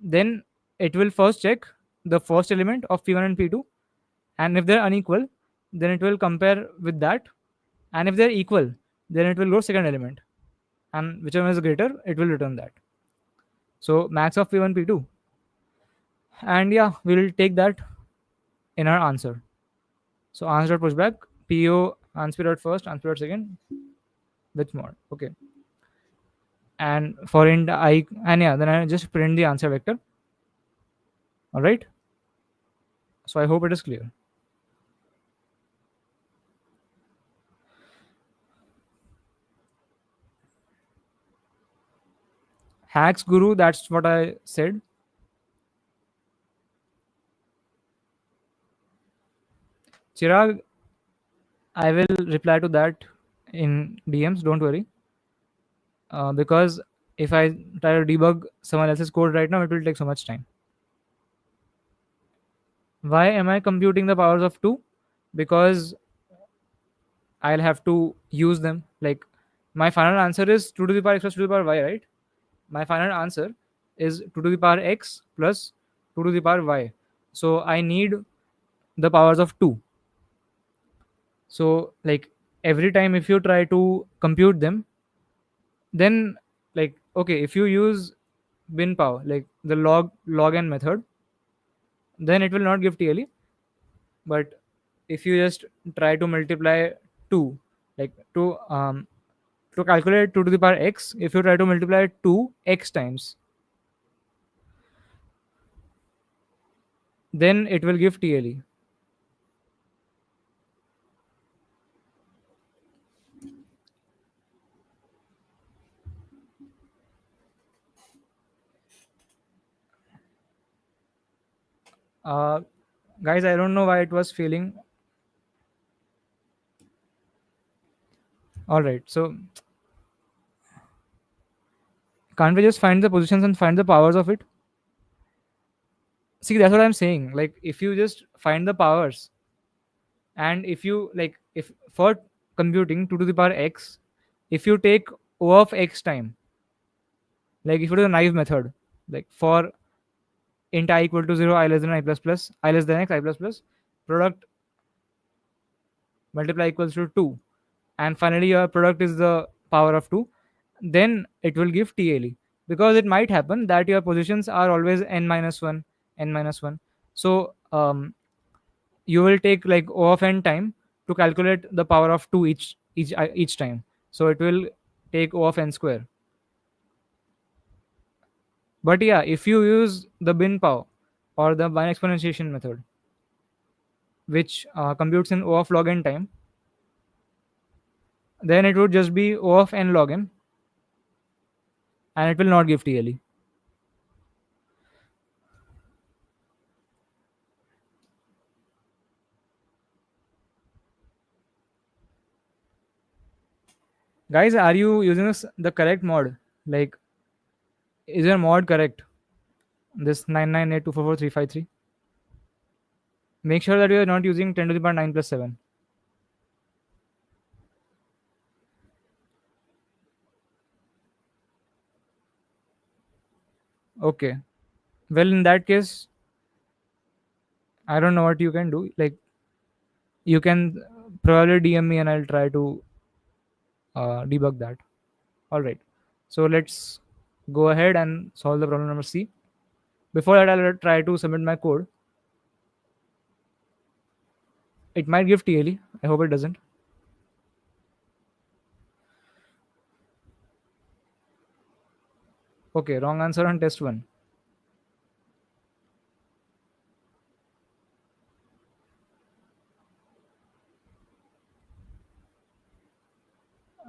then it will first check the first element of P1 and P2, and if they're unequal, then it will compare with that, and if they're equal, then it will go second element, and whichever is greater, it will return that. So max of P1 P2, and yeah, we will take that in our answer. So answer dot pushback PO answer dot first, answer dot second with mod. Okay, and for int I, and yeah, then I just print the answer vector. All right, so I hope it is clear. Hacks guru, that's what I said. Chirag, I will reply to that in DMs. Don't worry. Because if I try to debug someone else's code right now, it will take so much time. Why am I computing the powers of 2? Because I'll have to use them. Like, my final answer is 2 to the power x plus 2 to the power y, right? My final answer is 2 to the power x plus 2 to the power y. So I need the powers of 2. So, like, every time if you try to compute them, then, like, okay, if you use bin power, like the log n method, then it will not give TLE. But if you just try to multiply 2, like to calculate 2 to the power x, if you try to multiply 2 x times, then it will give TLE. uh, Guys, I don't know why it was failing. All right, so can't we just find the positions and find the powers of it? See, that's what I'm saying. Like, if you just find the powers, and if you, like, if for computing 2 to the power x, if you take O of x time, like if you do the naive method, like for int I equal to 0, I less than I plus plus, I less than x, I plus plus, product multiply equals to 2, and finally your product is the power of 2, then it will give TLE. Because it might happen that your positions are always n minus 1, n minus 1. So you will take like O of n time to calculate the power of 2 each time. So it will take O of n square. But yeah, if you use the bin power or the bin exponentiation method, which computes in O of log n time, then it would just be O of n log n, and it will not give TLE. Guys, are you using the correct mod? Like, is your mod correct? This 998244353. Make sure that you are not using 10 to the power 9 plus 7. Okay. Well, in that case, I don't know what you can do. Like, you can probably DM me and I'll try to debug that. All right. So let's go ahead and solve the problem number C. Before that, I'll try to submit my code. It might give TLE. I hope it doesn't. Okay, wrong answer on test 1.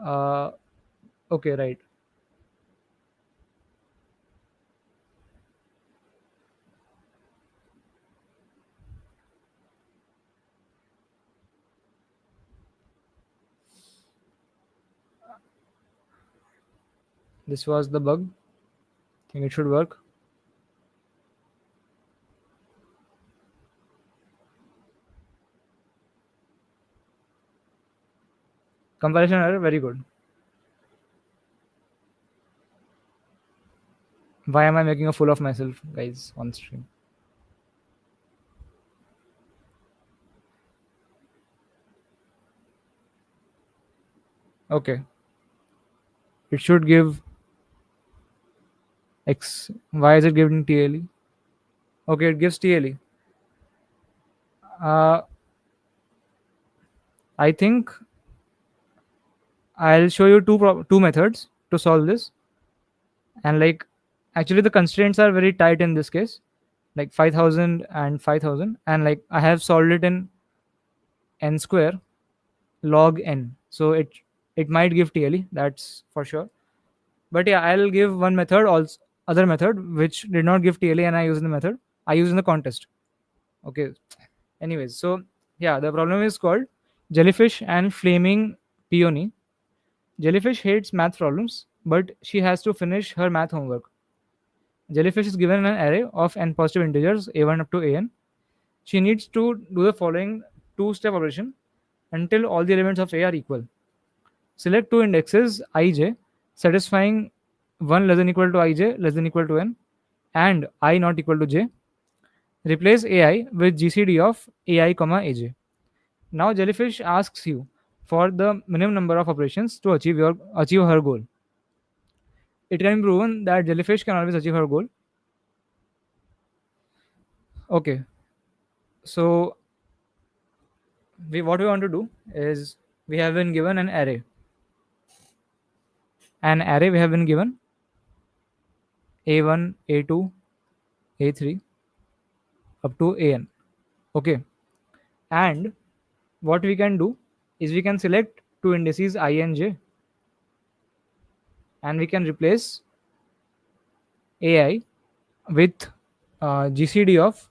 Uh, okay, right. This was the bug. I think it should work. Compilation error, very good. Why am I making a fool of myself, guys, on stream? Okay. It should give X. Why is it giving TLE? Okay, it gives TLE. Uh, I think I'll show you two methods to solve this. And like, actually, the constraints are very tight in this case, like 5,000 and 5,000. And like, I have solved it in n square log n. So it might give TLE, that's for sure. But yeah, I'll give one method, also other method which did not give TLE, and I use in the method I use in the contest. Okay. Anyways, so Yeah, the problem is called jellyfish and flaming peony. Jellyfish hates math problems, but she has to finish her math homework. Jellyfish is given an array of n positive integers a1 up to an. She needs to do the following two-step operation until all the elements of A are equal. Select two indexes ij satisfying 1 less than equal to ij less than equal to n and I not equal to j. Replace ai with gcd of ai comma aj. Now jellyfish asks you for the minimum number of operations to achieve her goal. It can be proven that jellyfish can always achieve her goal. Okay, so what we want to do is we have been given an array. An array we have been given a1, a2, a3 up to an. Okay, and what we can do is we can select two indices I and j, and we can replace ai with gcd of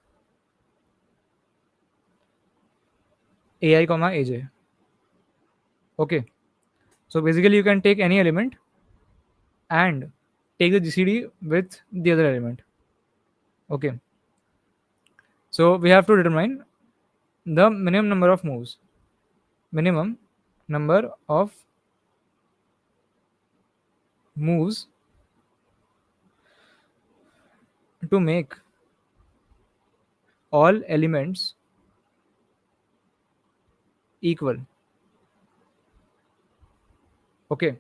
ai comma aj. Okay, so basically you can take any element and take the gcd with the other element. Okay, so we have to determine the minimum number of moves. Minimum number of moves to make all elements equal. Okay,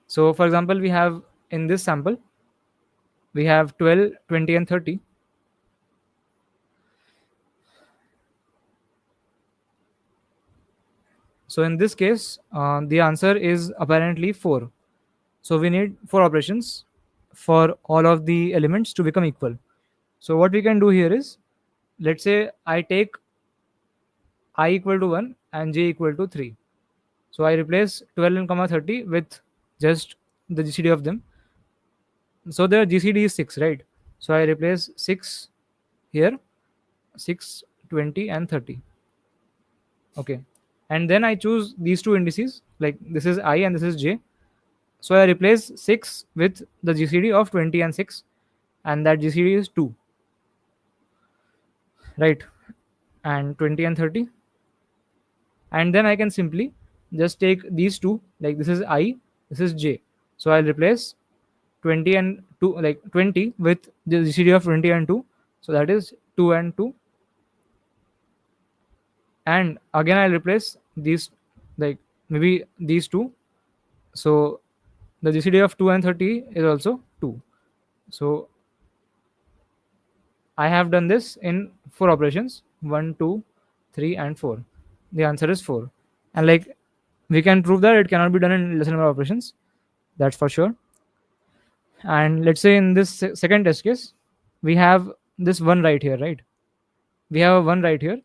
so for example, we have in this sample we have 12, 20 and 30. So in this case, the answer is apparently 4. So we need 4 operations for all of the elements to become equal. So what we can do here is, let's say I take I equal to 1 and j equal to 3. So I replace 12 and comma 30 with just the GCD of them. So their GCD is 6, right? So I replace 6 here, 6, 20 and 30. Okay, and then I choose these two indices, like this is I and this is j. So I replace 6 with the GCD of 20 and 6, and that GCD is 2, right? And 20 and 30. And then I can simply just take these two, like this is I, this is j. So I'll replace 20 and 2, like 20 with the GCD of 20 and 2. So that is 2 and 2. And again I'll replace these, like maybe these two. So the GCD of 2 and 30 is also 2. So I have done this in 4 operations, 1, 2, 3 and 4. The answer is 4. And like we can prove that it cannot be done in lesser number of operations. That's for sure. And let's say in this second test case, we have this 1 right here, right? We have a 1 right here.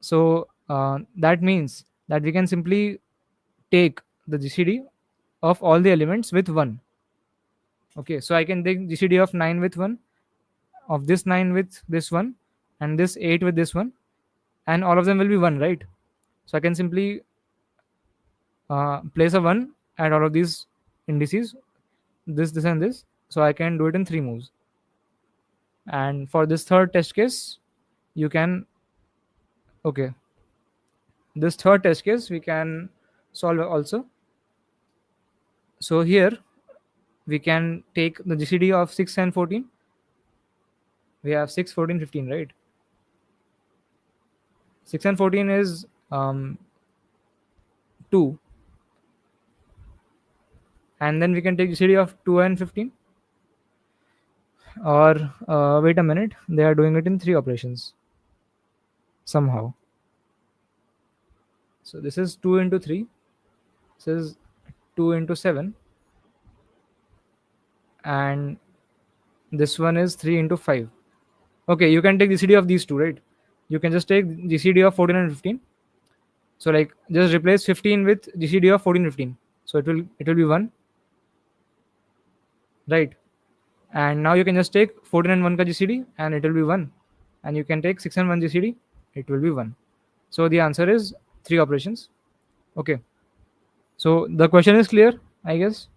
So that means that we can simply take the GCD of all the elements with 1. Okay, so I can take GCD of 9 with 1, of this 9 with this one, and this 8 with this one, and all of them will be 1, right? So I can simply place a 1 at all of these indices, this and this. So I can do it in 3 moves. And for this third test case, you can, okay, this third test case we can solve also. So here we can take the GCD of 6 and 14. We have 6, 14, 15, right? 6 and 14 is 2. And then we can take GCD of 2 and 15. Or wait a minute, they are doing it in 3 operations somehow. So this is 2 into 3. This is 2 into 7. And this one is 3 into 5. Okay, you can take GCD of these two, right? You can just take GCD of 14 and 15. So like just replace 15 with GCD of 14, 15. So it will be 1, right? And now you can just take 14 and 1 ka GCD and it will be 1. And you can take 6 and 1 GCD it will be 1. So the answer is 3 operations. Okay. So the question is clear, I guess.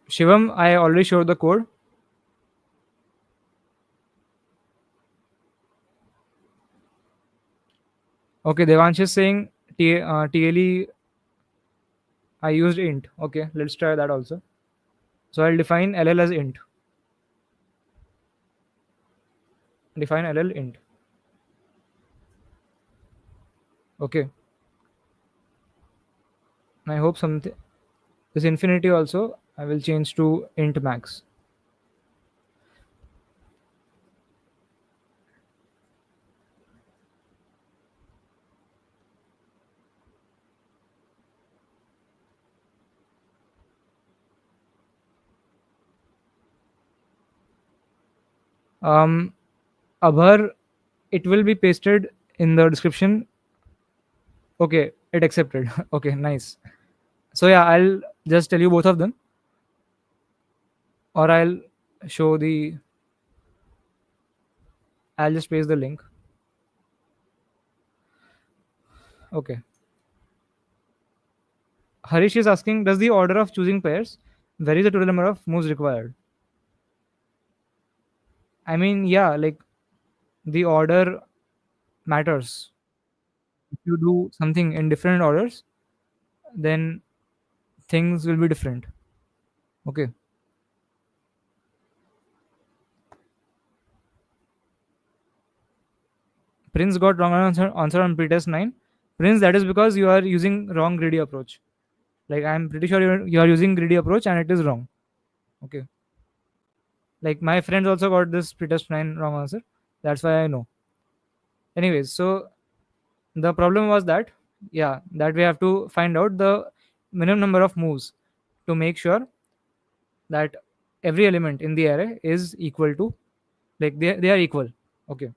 Shivam, I already showed the code. Okay, Devansh is saying TLE I used int. Okay, let's try that also. So I'll define LL as int. Define LL int. Okay. I hope something this infinity also I will change to int max. Um, Abhar, it will be pasted in the description. Okay, it accepted. Okay, nice. So yeah, I'll just tell you both of them, or show the. I'll just paste the link. Okay. Harish is asking, does the order of choosing pairs vary the total number of moves required? I mean, yeah, like the order matters. If you do something in different orders, then things will be different. Okay. Prince got wrong answer on pretest 9. Prince, that is because you are using wrong greedy approach. Like I'm pretty sure you are using greedy approach and it is wrong. Okay. Like my friends also got this pretest 9 wrong answer. That's why I know. Anyways, so the problem was that, yeah, that we have to find out the minimum number of moves to make sure that every element in the array is equal to, like they are equal. Okay.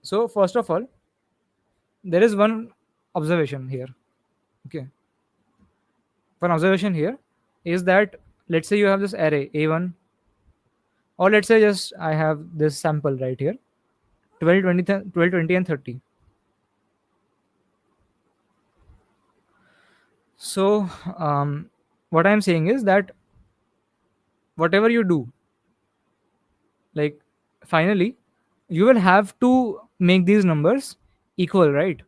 So first of all, there is one observation here. Okay. One observation here is that, let's say you have this array a1, or let's say just I have this sample right here, 12 20 12 20 and 30. So what I'm saying is that whatever you do, like finally you will have to make these numbers equal, right?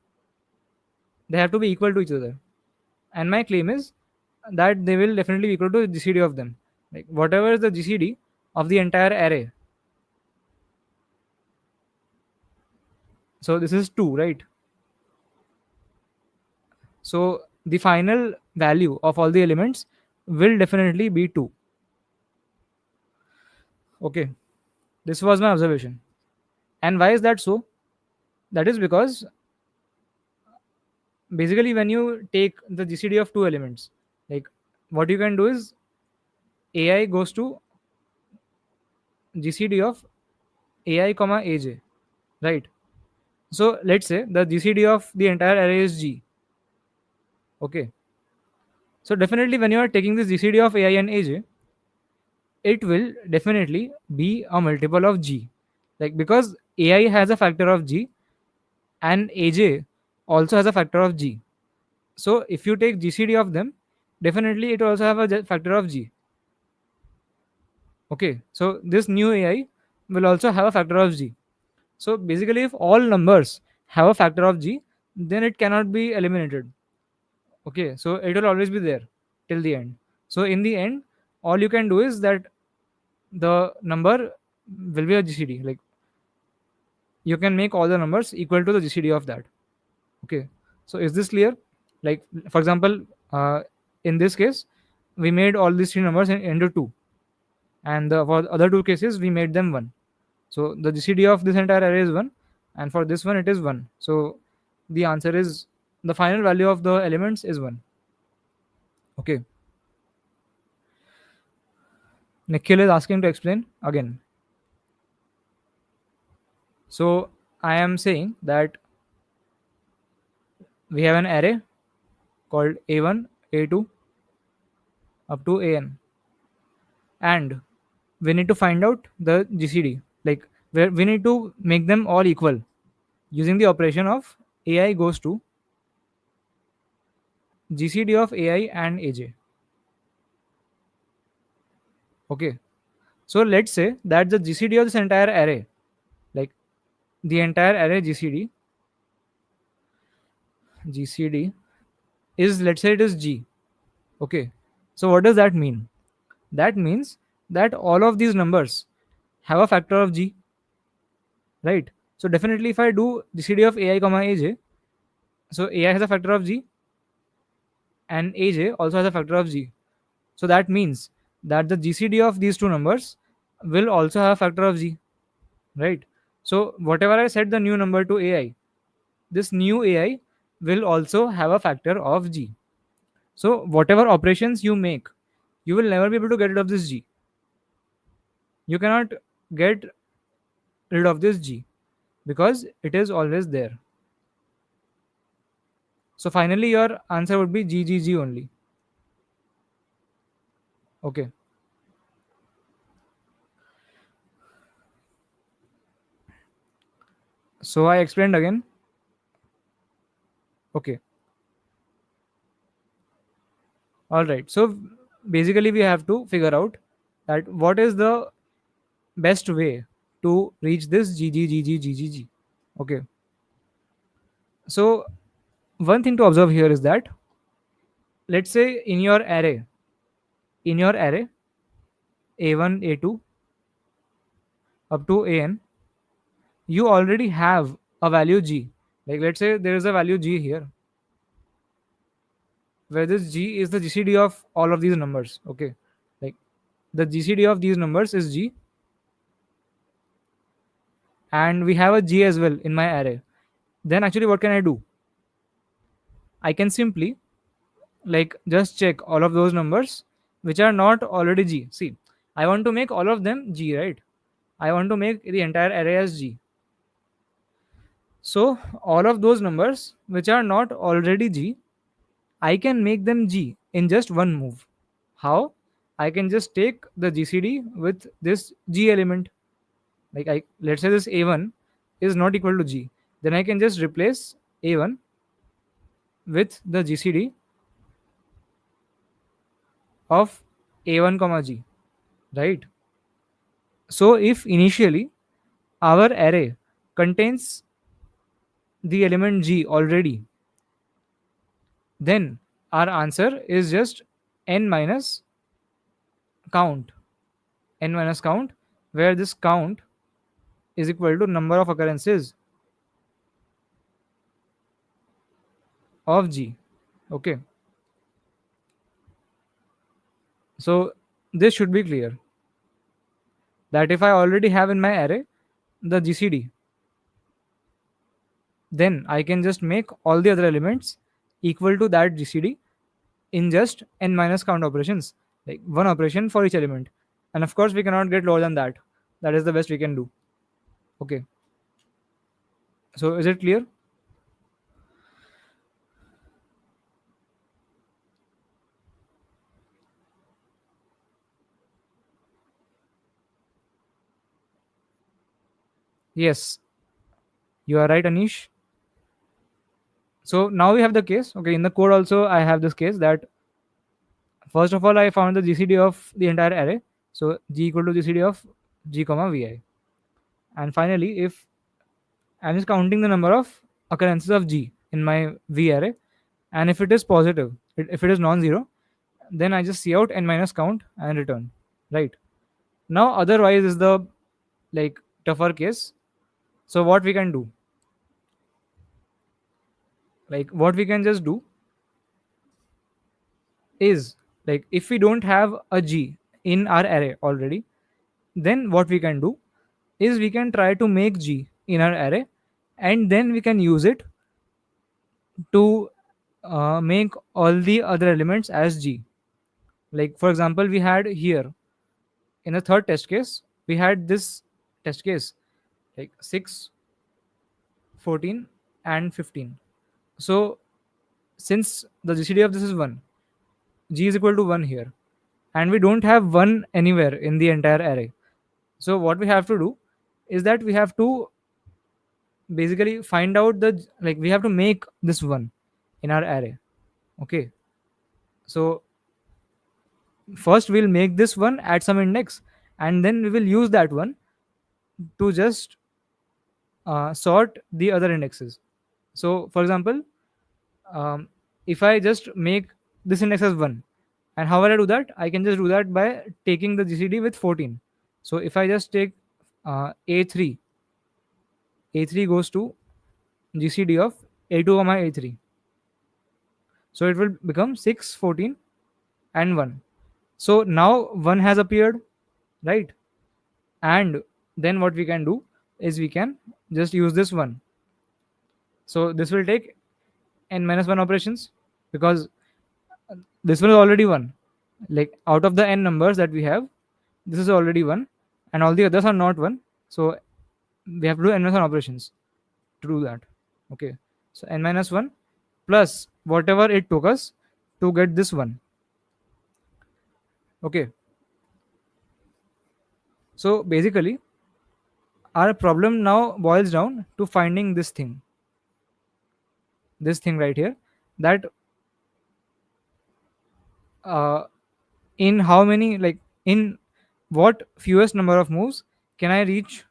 They have to be equal to each other. And my claim is that they will definitely be equal to GCD of them. Like whatever is the GCD of the entire array. So this is 2, right? So the final value of all the elements will definitely be 2. Okay. This was my observation. And why is that so? That is because basically when you take the GCD of two elements, like what you can do is AI goes to GCD of AI comma AJ, right? So let's say the GCD of the entire array is G. Okay. So definitely when you are taking this GCD of AI and AJ, it will definitely be a multiple of G. Like because AI has a factor of G and AJ also has a factor of G. So if you take GCD of them, definitely it will also have a factor of G. Okay. So this new AI will also have a factor of G. So basically if all numbers have a factor of G, then it cannot be eliminated. Okay. So it will always be there till the end. So in the end, all you can do is that the number will be a GCD. Like you can make all the numbers equal to the GCD of that. Okay. So is this clear? Like for example, in this case, we made all these three numbers into two, and for the other two cases, we made them one. So the GCD of this entire array is one, and for this one, it is one. So the answer is the final value of the elements is one. Okay. Nikhil is asking to explain again. So I am saying that we have an array called A1, A2 up to AN, and we need to find out the GCD, like where we need to make them all equal using the operation of AI goes to GCD of AI and AJ. Okay, so let's say that the GCD of this entire array, like the entire array GCD is, let's say it is G. Okay, so what does that mean? That means that all of these numbers have a factor of G, right? So definitely if I do GCD of AI comma AJ, so AI has a factor of G and AJ also has a factor of G. So that means that the GCD of these two numbers will also have a factor of G, right? So whatever I set the new number to AI, this new AI will also have a factor of G. So whatever operations you make, you will never be able to get rid of this G. You cannot get rid of this G because it is always there. So finally your answer would be GGG only. Okay. So I explained again. Okay. All right. So basically we have to figure out that what is the best way to reach this GGGGGGG. Okay. So one thing to observe here is that, let's say in your array A1 A2 up to AN, you already have a value G. Like let's say there is a value G here, where this G is the GCD of all of these numbers. Okay, like the GCD of these numbers is G, and we have a G as well in my array. Then actually what can I do? I can simply like just check all of those numbers which are not already G. See, I want to make all of them G, right? I want to make the entire array as G. So all of those numbers which are not already G, I can make them G in just one move. How? I can just take the GCD with this G element. Like I, let's say this A1 is not equal to G. Then I can just replace A1 with the GCD of A1 comma G, right? So if initially our array contains the element G already, then our answer is just n minus count, n minus count, where this count is equal to number of occurrences of G. Okay, so this should be clear that if I already have in my array the GCD, then I can just make all the other elements equal to that GCD in just n minus count operations, like one operation for each element. And of course, we cannot get lower than that. That is the best we can do. Okay. So is it clear? Yes, you are right, Anish. So now we have the case. Okay, in the code also I have this case that first of all I found the GCD of the entire array. So G equal to GCD of G comma Vi. And finally, if I'm just counting the number of occurrences of G in my V array, and if it is positive, if it is non-zero, then I just see out n minus count and return. Right. Now otherwise is the like tougher case. So what we can do? Like what we can just do is, like if we don't have a G in our array already, then what we can do is we can try to make G in our array, and then we can use it to make all the other elements as G. Like for example, we had here in the third test case, we had this test case like 6, 14, and 15. So since the GCD of this is 1, g is equal to 1 here, and we don't have 1 anywhere in the entire array. So what we have to do is that we have to basically find out the, like, we have to make this one in our array. Okay, so first we'll make this one at some index, and then we will use that one to just sort the other indexes. So for example, um, if I just make this index as 1, and how will I do that? I can just do that by taking the GCD with 14. So if I just take a3, a3 goes to GCD of a2 comma a3, so it will become 6, 14, and 1. So now 1 has appeared, right? And then what we can do is we can just use this one. So this will take n minus 1 operations, because this one is already 1. Like, out of the n numbers that we have, this is already 1, and all the others are not 1. So we have to do n minus 1 operations to do that. Okay, so n minus 1 plus whatever it took us to get this one. Okay, so basically our problem now boils down to finding this thing right here, that uh, in how many, like, in what fewest number of moves can I reach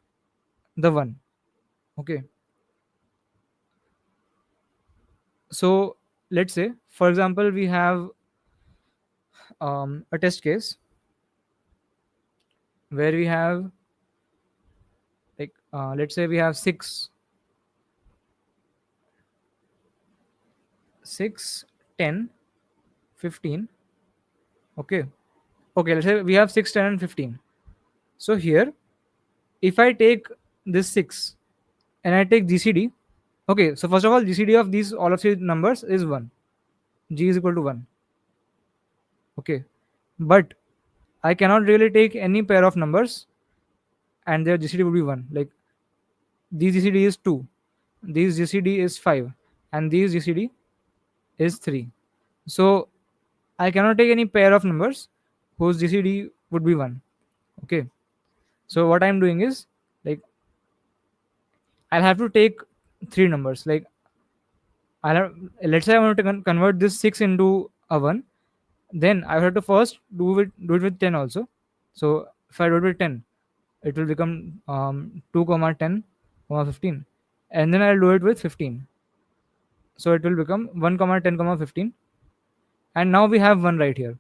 the one. Okay, so let's say, for example, we have a test case where we have, like, let's say we have 6, 10, 15. Okay, okay, let's say we have 6, 10, and 15. So here, if I take this 6 and I take GCD, okay, so first of all, GCD of these all of these numbers is 1. G is equal to 1. Okay, but I cannot really take any pair of numbers and their GCD would be 1. Like, these GCD is 2, these GCD is 5, and these GCD is 3. So I cannot take any pair of numbers whose GCD would be 1. Okay, so what I'm doing is, like, I'll have to take three numbers. Like, I'll have, let's say I want to convert this 6 into a 1, then I have to first do it with 10 also. So if I do it with 10, it will become 2 comma 10 comma 15, and then I'll do it with 15, so it will become 1 comma 10 comma 15, and now we have one right here.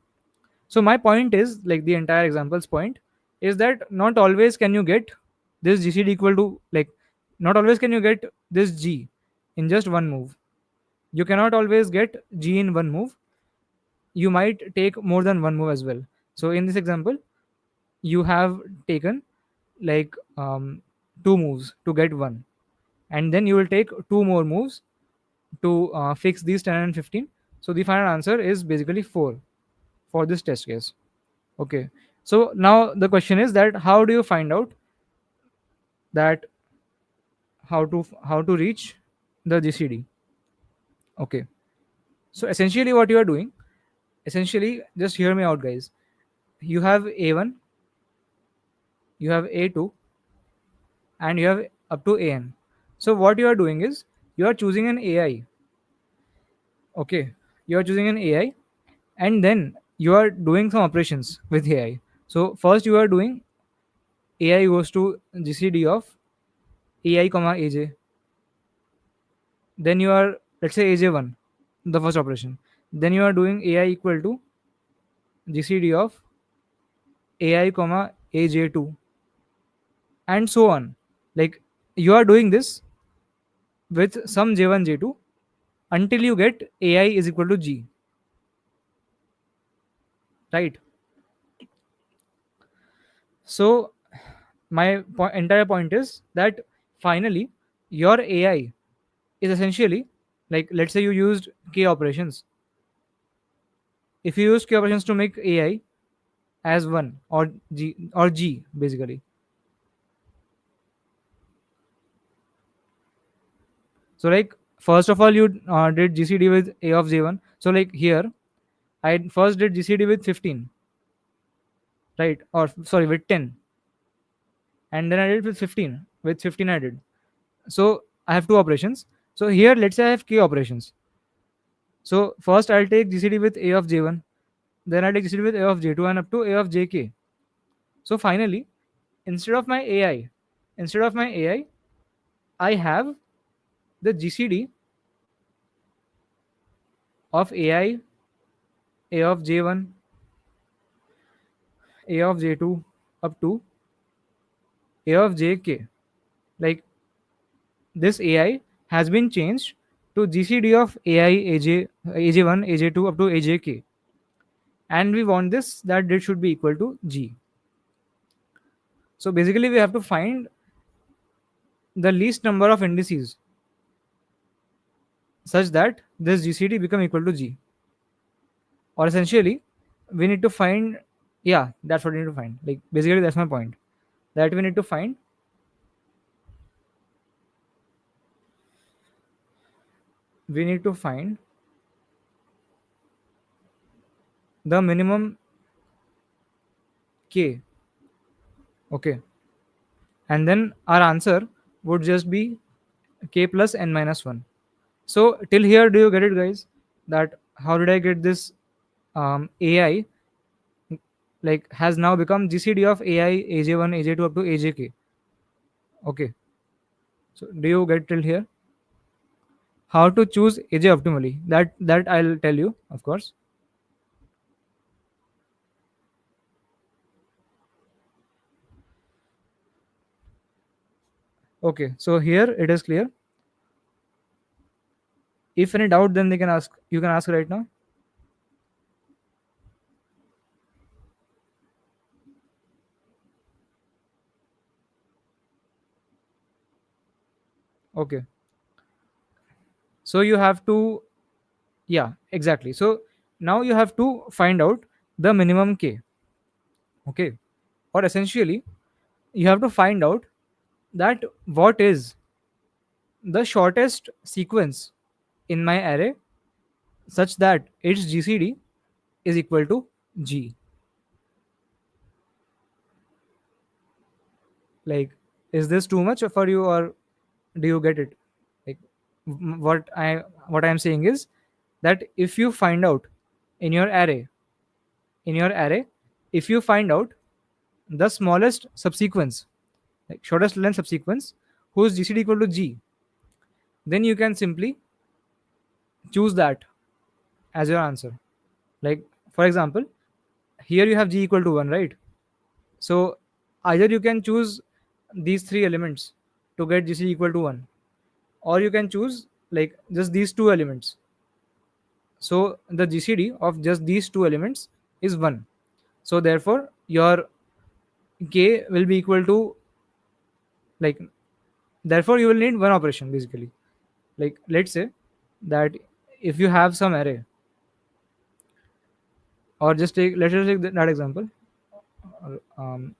So my point is, like, the entire example's point is that not always can you get this GCD equal to, like, not always can you get this G in just one move. You cannot always get G in one move. You might take more than one move as well. So in this example, you have taken, like, two moves to get one, and then you will take two more moves to fix these 10 and 15. So the final answer is basically 4 for this test case. Okay, so now the question is that how do you find out that how to reach the GCD? Okay, so essentially what you are doing, essentially, just hear me out, guys. You have A1, you have A2, and you have up to AN. So what you are doing is you are choosing an AI. Okay, you are choosing an AI, and then you are doing some operations with AI. So first you are doing AI goes to GCD of AI comma AJ. Then you are, let's say, AJ1, the first operation. Then you are doing AI equal to GCD of AI comma AJ2, and so on. Like, you are doing this with some J1, J2 until you get AI is equal to G, right? So my entire point is that finally your AI is essentially, like, let's say you used K operations. If you use K operations to make AI as 1 or G basically. So, like, first of all, you did GCD with A of J1. So, like, here I first did GCD with 15, right? Or sorry, with 10, and then I did with 15. With 15, I did. So I have two operations. So here, let's say I have k operations. So first I'll take GCD with a of j1, then I'll take GCD with a of j2 and up to a of jk. So finally, instead of my AI, instead of my AI, I have the GCD of AI, a of j1, a of j2 up to a of jk. Like this AI has been changed to GCD of AI AJ1, AJ2 up to AJK, and we want this that it should be equal to G. So basically, we have to find the least number of indices such that this GCD become equal to G. Or essentially, we need to find, yeah, that's what we need to find. Like basically, that's my point. That we need to find we need to find the minimum K. Okay, and then our answer would just be K plus n minus 1. So till here, do you get it, guys? That how did I get this AI like has now become GCD of AI AJ1, AJ2 up to AJK. Okay. So do you get till here? How to choose AJ optimally? That I'll tell you, of course. Okay. So here it is clear. If any doubt, then they can ask. You can ask right now. Okay. So you have to, yeah, exactly. So now you have to find out the minimum K. Okay. Or essentially, you have to find out that what is the shortest sequence in my array such that its GCD is equal to G. Like, is this too much for you, or do you get it? Like, what I am saying is that if you find out in your array, in your array, if you find out the smallest subsequence, like shortest length subsequence, whose GCD equal to G, then you can simply choose that as your answer. Like, for example, here you have G equal to 1, right? So either you can choose these three elements to get GCD equal to 1, or you can choose like just these two elements. So the GCD of just these two elements is 1. So therefore your K will be equal to, like, therefore you will need one operation basically. Like let's say that if you have some array, or just take, let's just take that example,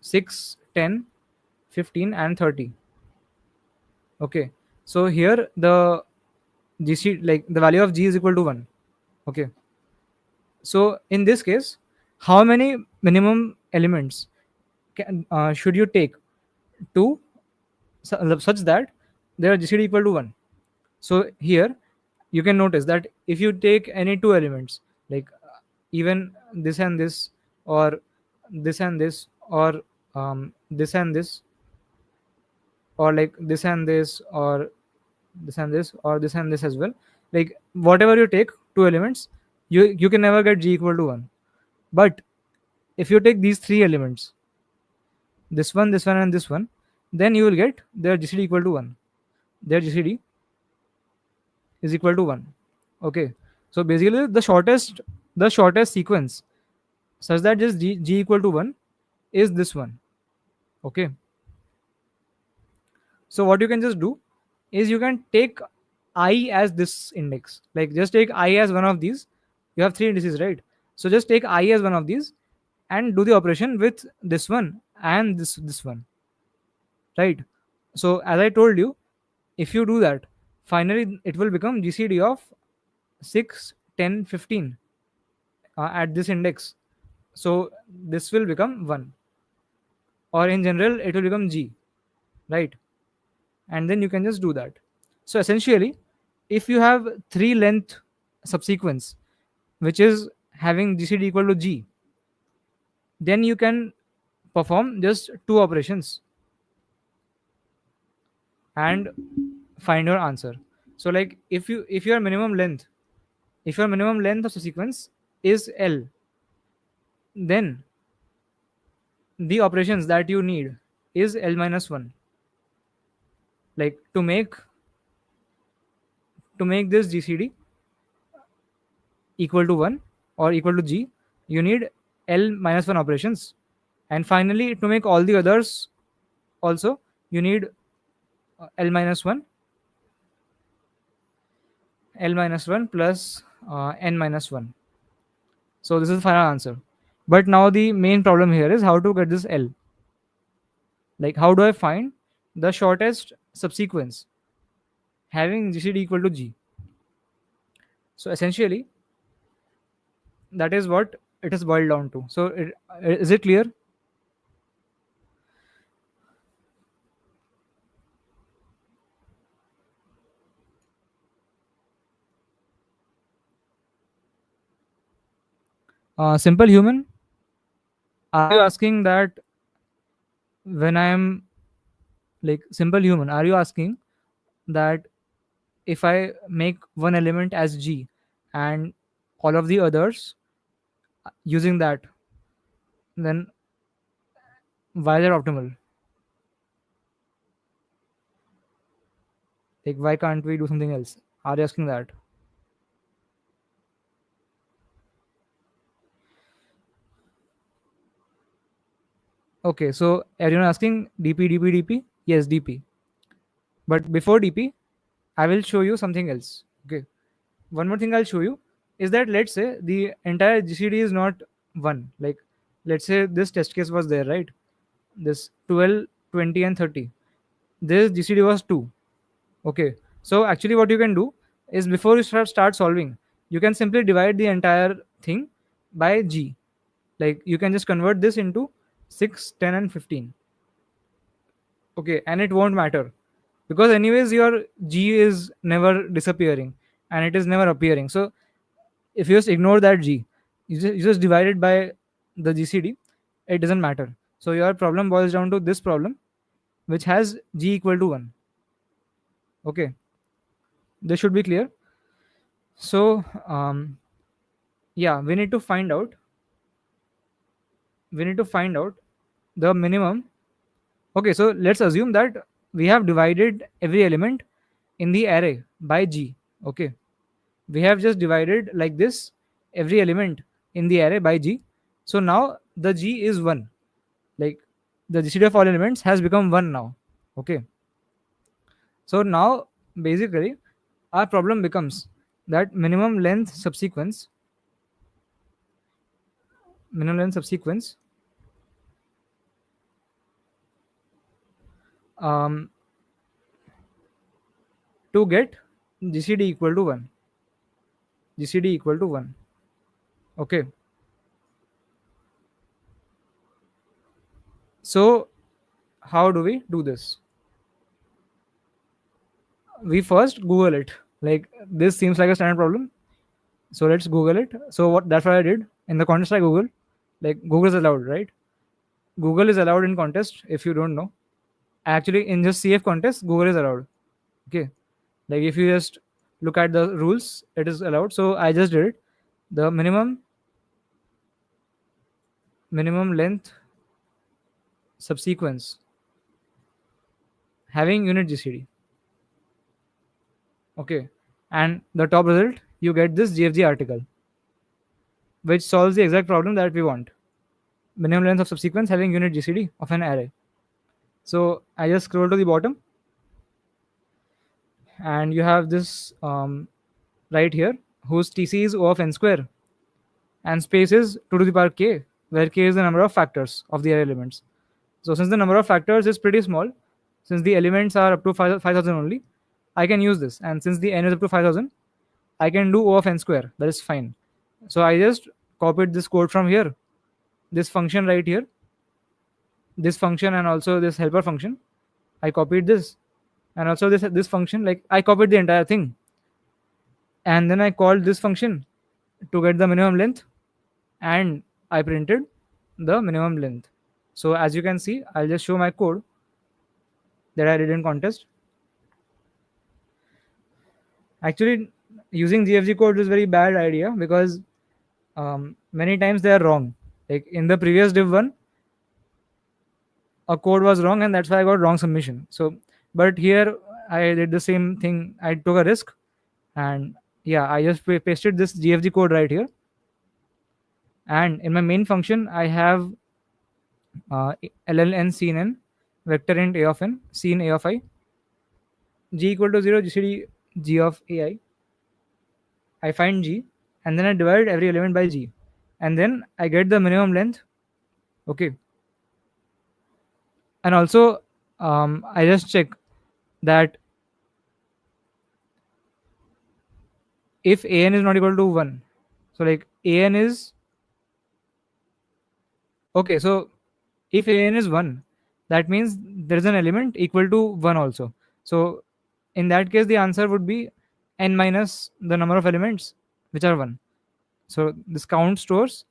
6, 10, 15 and 30. Okay, so here the GC, like the value of G is equal to 1. Okay, so in this case, how many minimum elements should you take to such that their GCD equal to 1? So here you can notice that if you take any two elements, like even this and this, or this and this, or this and this, or like this and this, or this and this, or this and this as well, like whatever you take two elements, you can never get G equal to 1. But if you take these three elements, this one and this one, then you will get their GCD equal to 1. Their GCD is equal to 1. Okay, so basically the shortest sequence such that just G equal to 1 is this one. Okay, so what you can just do is you can take I as this index, like just take I as one of these. You have three indices, right? So just take I as one of these and do the operation with this one and this one, right? So as I told you, if you do that, finally it will become GCD of 6, 10, 15. at this index. So this will become 1, or in general it will become G, right? And then you can just do that. So essentially, if you have 3 length subsequence which is having GCD equal to G, then you can perform just 2 operations and find your answer. So like if your minimum length, if your minimum length of the sequence is L, then the operations that you need is L minus 1. Like to make this GCD equal to 1 or equal to G, you need L minus 1 operations. And finally, to make all the others also, you need L minus 1, L minus 1 plus N minus 1. So this is the final answer. But now the main problem here is how to get this L. Like, how do I find the shortest subsequence having GCD equal to G? So essentially, that is what it is boiled down to. So is it clear? Simple human, are you asking that when I am like simple human, are you asking that if I make one element as G and all of the others using that, then why they're optimal? Like, why can't we do something else? Are you asking that? Okay, so everyone asking DP, DP, DP? Yes, DP. But before DP, I will show you something else. Okay. One more thing I'll show you is that let's say the entire GCD is not 1. Like, let's say this test case was there, right? This 12, 20, and 30. This GCD was 2. Okay. So actually, what you can do is before you start solving, you can simply divide the entire thing by G. Like, you can just convert this into 6, 10, and 15. Okay, and it won't matter because anyways your G is never disappearing and it is never appearing. So if you just ignore that G, you just divide it by the GCD, it doesn't matter. So your problem boils down to this problem which has G equal to 1. Okay, this should be clear. So yeah, we need to find out the minimum. Okay, so let's assume that we have divided every element in the array by G. Okay, we have just divided like this every element in the array by G. So now the G is 1. Like, the GCD of all elements has become 1 now. Okay, so now basically our problem becomes that minimum length subsequence um, to get GCD equal to 1. GCD equal to 1. Okay, so how do we do this? We first Google it. Like, this seems like a standard problem, so let's Google it. So that's what I did in the contest. I Google, like, Google is allowed, right? Google is allowed in contest. If you don't know, actually in just CF contest, Google is allowed. Okay, like if you just look at the rules, it is allowed. So I just did it. The minimum length subsequence having unit GCD. Okay, and the top result, you get this GFG article which solves the exact problem that we want. Minimum length of subsequence having unit GCD of an array. So I just scroll to the bottom, and you have this right here, whose TC is O of n square, and space is 2 to the power k, where k is the number of factors of the array elements. So since the number of factors is pretty small, since the elements are up to 5,000 only, I can use this. And since the n is up to 5,000, I can do O of n square. That is fine. So I just copied this code from here, this function right here, this function, and also this helper function. I copied this, and also this function. Like, I copied the entire thing, and then I called this function to get the minimum length, and I printed the minimum length. So as you can see, I'll just show my code that I did in contest. Actually, using GFG code is very bad idea because many times they are wrong. Like in the previous div one, a code was wrong, and that's why I got wrong submission. So, but here I did the same thing. I took a risk, and yeah, I just pasted this GFG code right here. And in my main function, I have lln scene n vector int a of n scene a of I g equal to 0 gcd g of ai. I find g, and then I divide every element by g, and then I get the minimum length. Okay, and also I just check that if an is not equal to 1, so like an is okay, so if an is 1, that means there is an element equal to 1 also. So in that case, the answer would be n minus the number of elements which are 1. So this count stores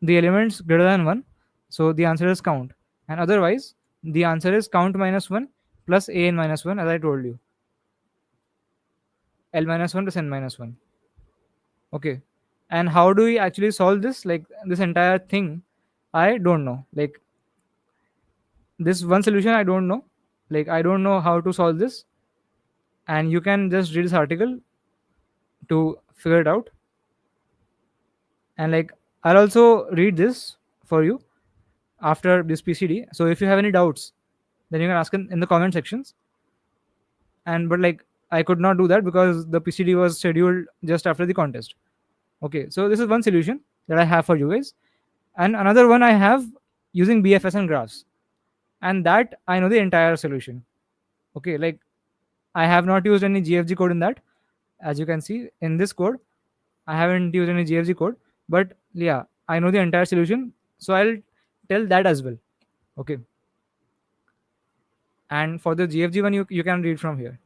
the elements greater than 1. So the answer is count. And otherwise, the answer is count minus 1 plus an minus 1, as I told you. L minus 1 plus n minus 1. Okay. And how do we actually solve this? Like this entire thing, I don't know. Like this one solution, I don't know. Like I don't know how to solve this. And you can just read this article to figure it out. And like I'll also read this for you after this PCD. So if you have any doubts, then you can ask in the comment sections. And but like I could not do that because the PCD was scheduled just after the contest. Okay, so this is one solution that I have for you guys, and another one I have using BFS and graphs, and that I know the entire solution. Okay, like I have not used any GFG code in that. As you can see in this code, I haven't used any GFG code, but yeah, I know the entire solution, so I'll tell that as well. Okay, and for the GFG one, you can read from here.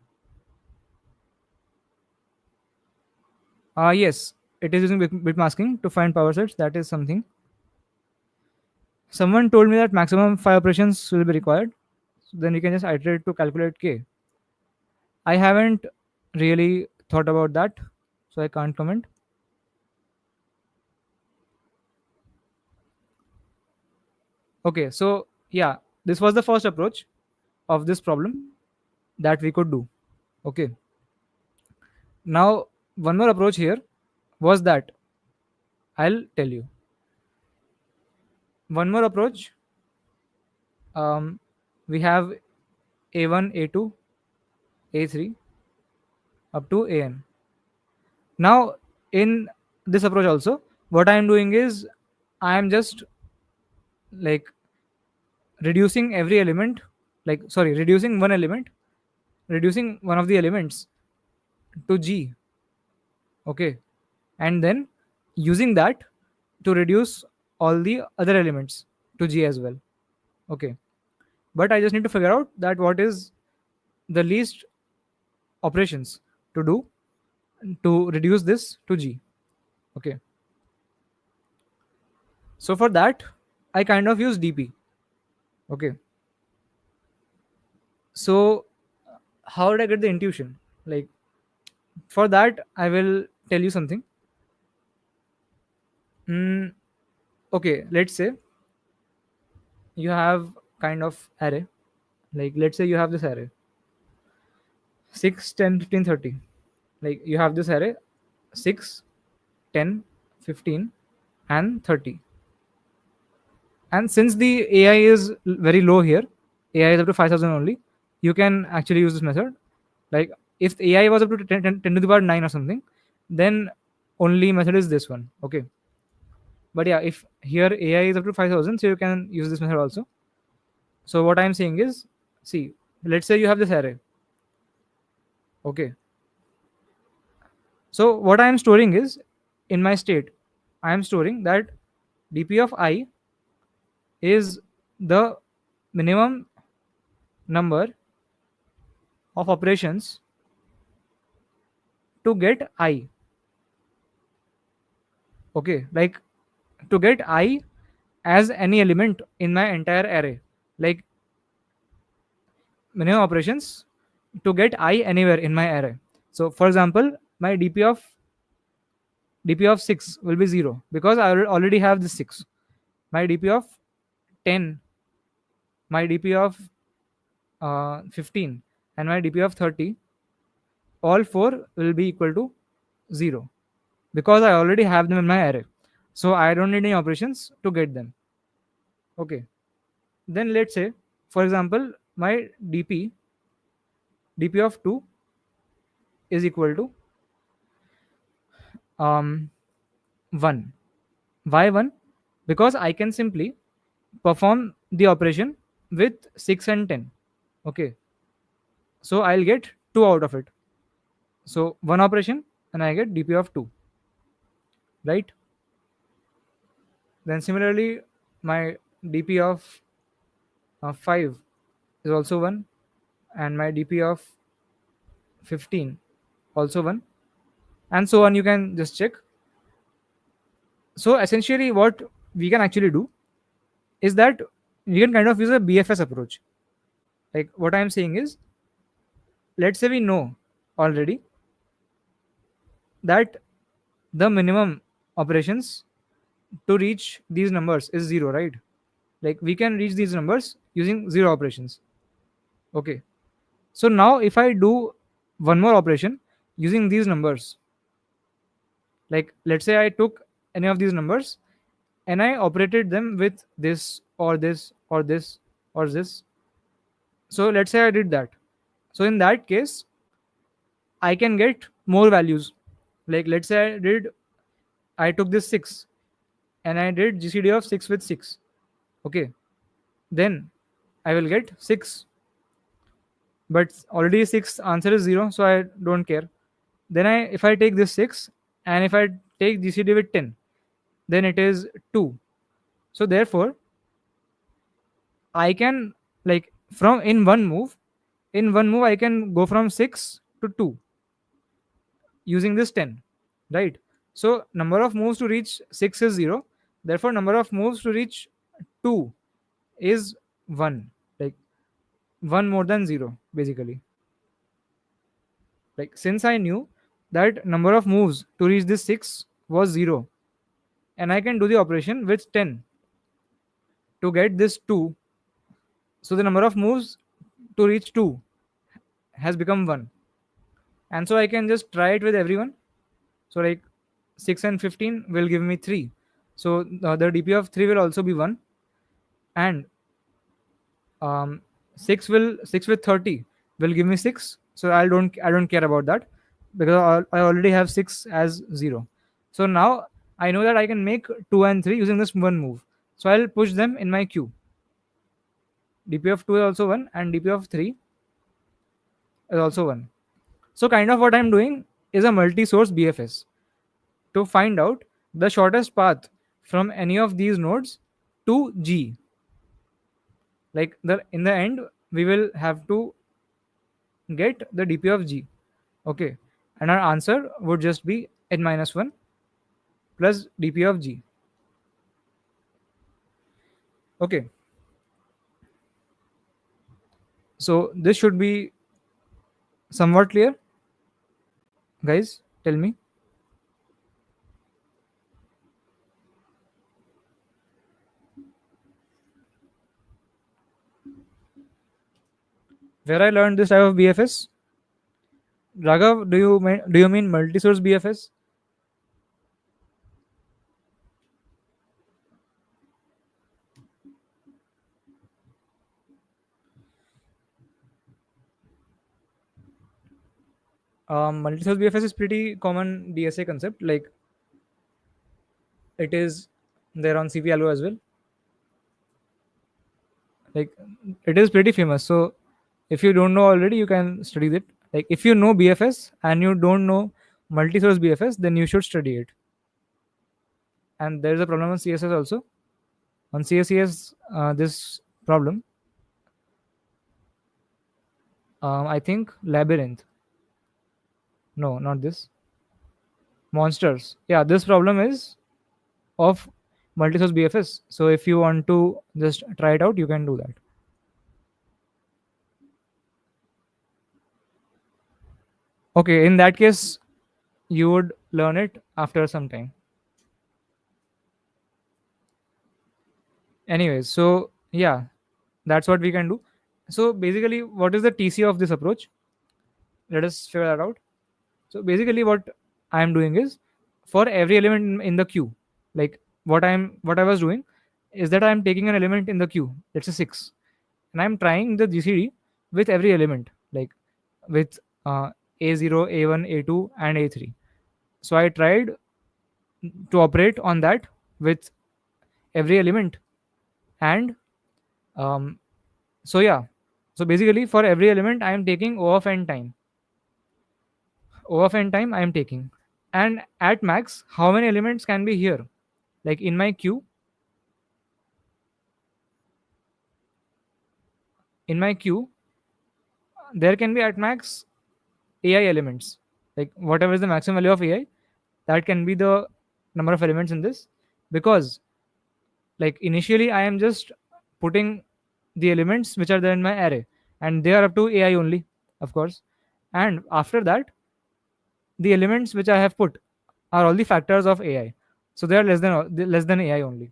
Yes, it is using bit masking to find power sets. That is something. Someone told me that maximum 5 operations will be required. So then you can just iterate to calculate k. I haven't really thought about that, so I can't comment. Okay, so yeah, this was the first approach of this problem that we could do. Okay, now one more approach here was that I'll tell you. One more approach, we have A1, A2, A3 up to AN. Now, in this approach also, what I am doing is I am just like reducing every element, like sorry, reducing one element, reducing one of the elements to G. Okay, and then using that to reduce all the other elements to G as well. Okay, but I just need to figure out that what is the least operations to do to reduce this to G. Okay, so for that I kind of use DP. Okay, so how did I get the intuition? Like for that I will tell you something. Okay, let's say you have kind of array. Like let's say you have this array 6, 10, 15, 30. Like you have this array 6, 10, 15, and 30. And since the AI is very low here, AI is up to 5,000 only, you can actually use this method. Like if the AI was up to 10 to the power 9 or something, then only method is this one. Okay, but yeah, if here AI is up to 5,000, so you can use this method also. So what I'm saying is, see, let's say you have this array. Okay, so what I am storing is in my state, I am storing that dp of I is the minimum number of operations to get I. Okay, like to get I as any element in my entire array. Like minimum operations to get I anywhere in my array. So for example, my dp of 6 will be 0 because I already have this 6. My dp of 10, my dp of 15, and my dp of 30, all four will be equal to 0 because I already have them in my array. So I don't need any operations to get them. Okay. Then let's say, for example, my dp of 2 is equal to 1. Why 1? Because I can simply perform the operation with 6 and 10. Okay. So I'll get 2 out of it. So one operation and I get dp of 2. Right? Then similarly, my dp of 5 is also 1, and my dp of 15 also 1, and so on. You can just check. So essentially what we can actually do is that we can kind of use a bfs approach. Like what I'm saying is, let's say we know already that the minimum operations to reach these numbers is 0, right? Like we can reach these numbers using 0 operations. Okay, so now if I do one more operation using these numbers, like let's say I took any of these numbers and I operated them with this or this or this or this. So let's say I did that. So in that case, I can get more values. Like let's say I took this 6 and I did GCD of 6 with 6. Okay, then I will get 6. But already 6 answer is 0, so I don't care. Then if I take this 6 and if I take GCD with 10, then it is 2. So therefore, I can, like, from in one move I can go from 6 to 2 using this 10, right? So number of moves to reach 6 is 0, therefore number of moves to reach 2 is 1, like 1 more than 0 basically. Like since I knew that number of moves to reach this 6 was 0, and I can do the operation with 10 to get this 2, so the number of moves to reach 2 has become 1, and so I can just try it with everyone. So like 6 and 15 will give me 3, so the dp of 3 will also be 1, and 6 with 30 will give me 6, so I don't care about that because I already have 6 as 0. So now I know that I can make 2 and 3 using this one move, so I'll push them in my queue. dp of 2 is also 1 and dp of 3 is also 1. So kind of what I'm doing is a multi-source bfs to find out the shortest path from any of these nodes to G. Like in the end, we will have to get the dp of G. Okay, and our answer would just be n minus 1 plus dp of G. Okay, so this should be somewhat clear, guys. Tell me. Where I learned this type of BFS? Raghav, do you mean multi-source BFS? Multi-source BFS is pretty common DSA concept. Like it is there on CP Algo as well. Like it is pretty famous. So if you don't know already, you can study it. Like if you know BFS and you don't know multi-source BFS, then you should study it. And there is a problem on CSS also. On CSS, this problem, I think labyrinth. No, not this. Monsters. Yeah, this problem is of multi-source BFS. So if you want to just try it out, you can do that. Okay, in that case, you would learn it after some time. Anyways, so yeah, that's what we can do. So basically, what is the TC of this approach? Let us figure that out. So basically, what I am doing is, for every element in the queue, like what I was doing is that I am taking an element in the queue, let's say 6, and I'm trying the GCD with every element, like with A0, A1, A2, and A3. So I tried to operate on that with every element, and um, so yeah. So basically, for every element, I am taking O of n time. O of n time I am taking, and at max, how many elements can be here? Like in my queue, in my queue, there can be at max AI elements. Like whatever is the maximum value of AI, that can be the number of elements in this, because like initially I am just putting the elements which are there in my array, and they are up to AI only, of course. And after that, the elements which I have put are all the factors of AI, so they are less than AI only.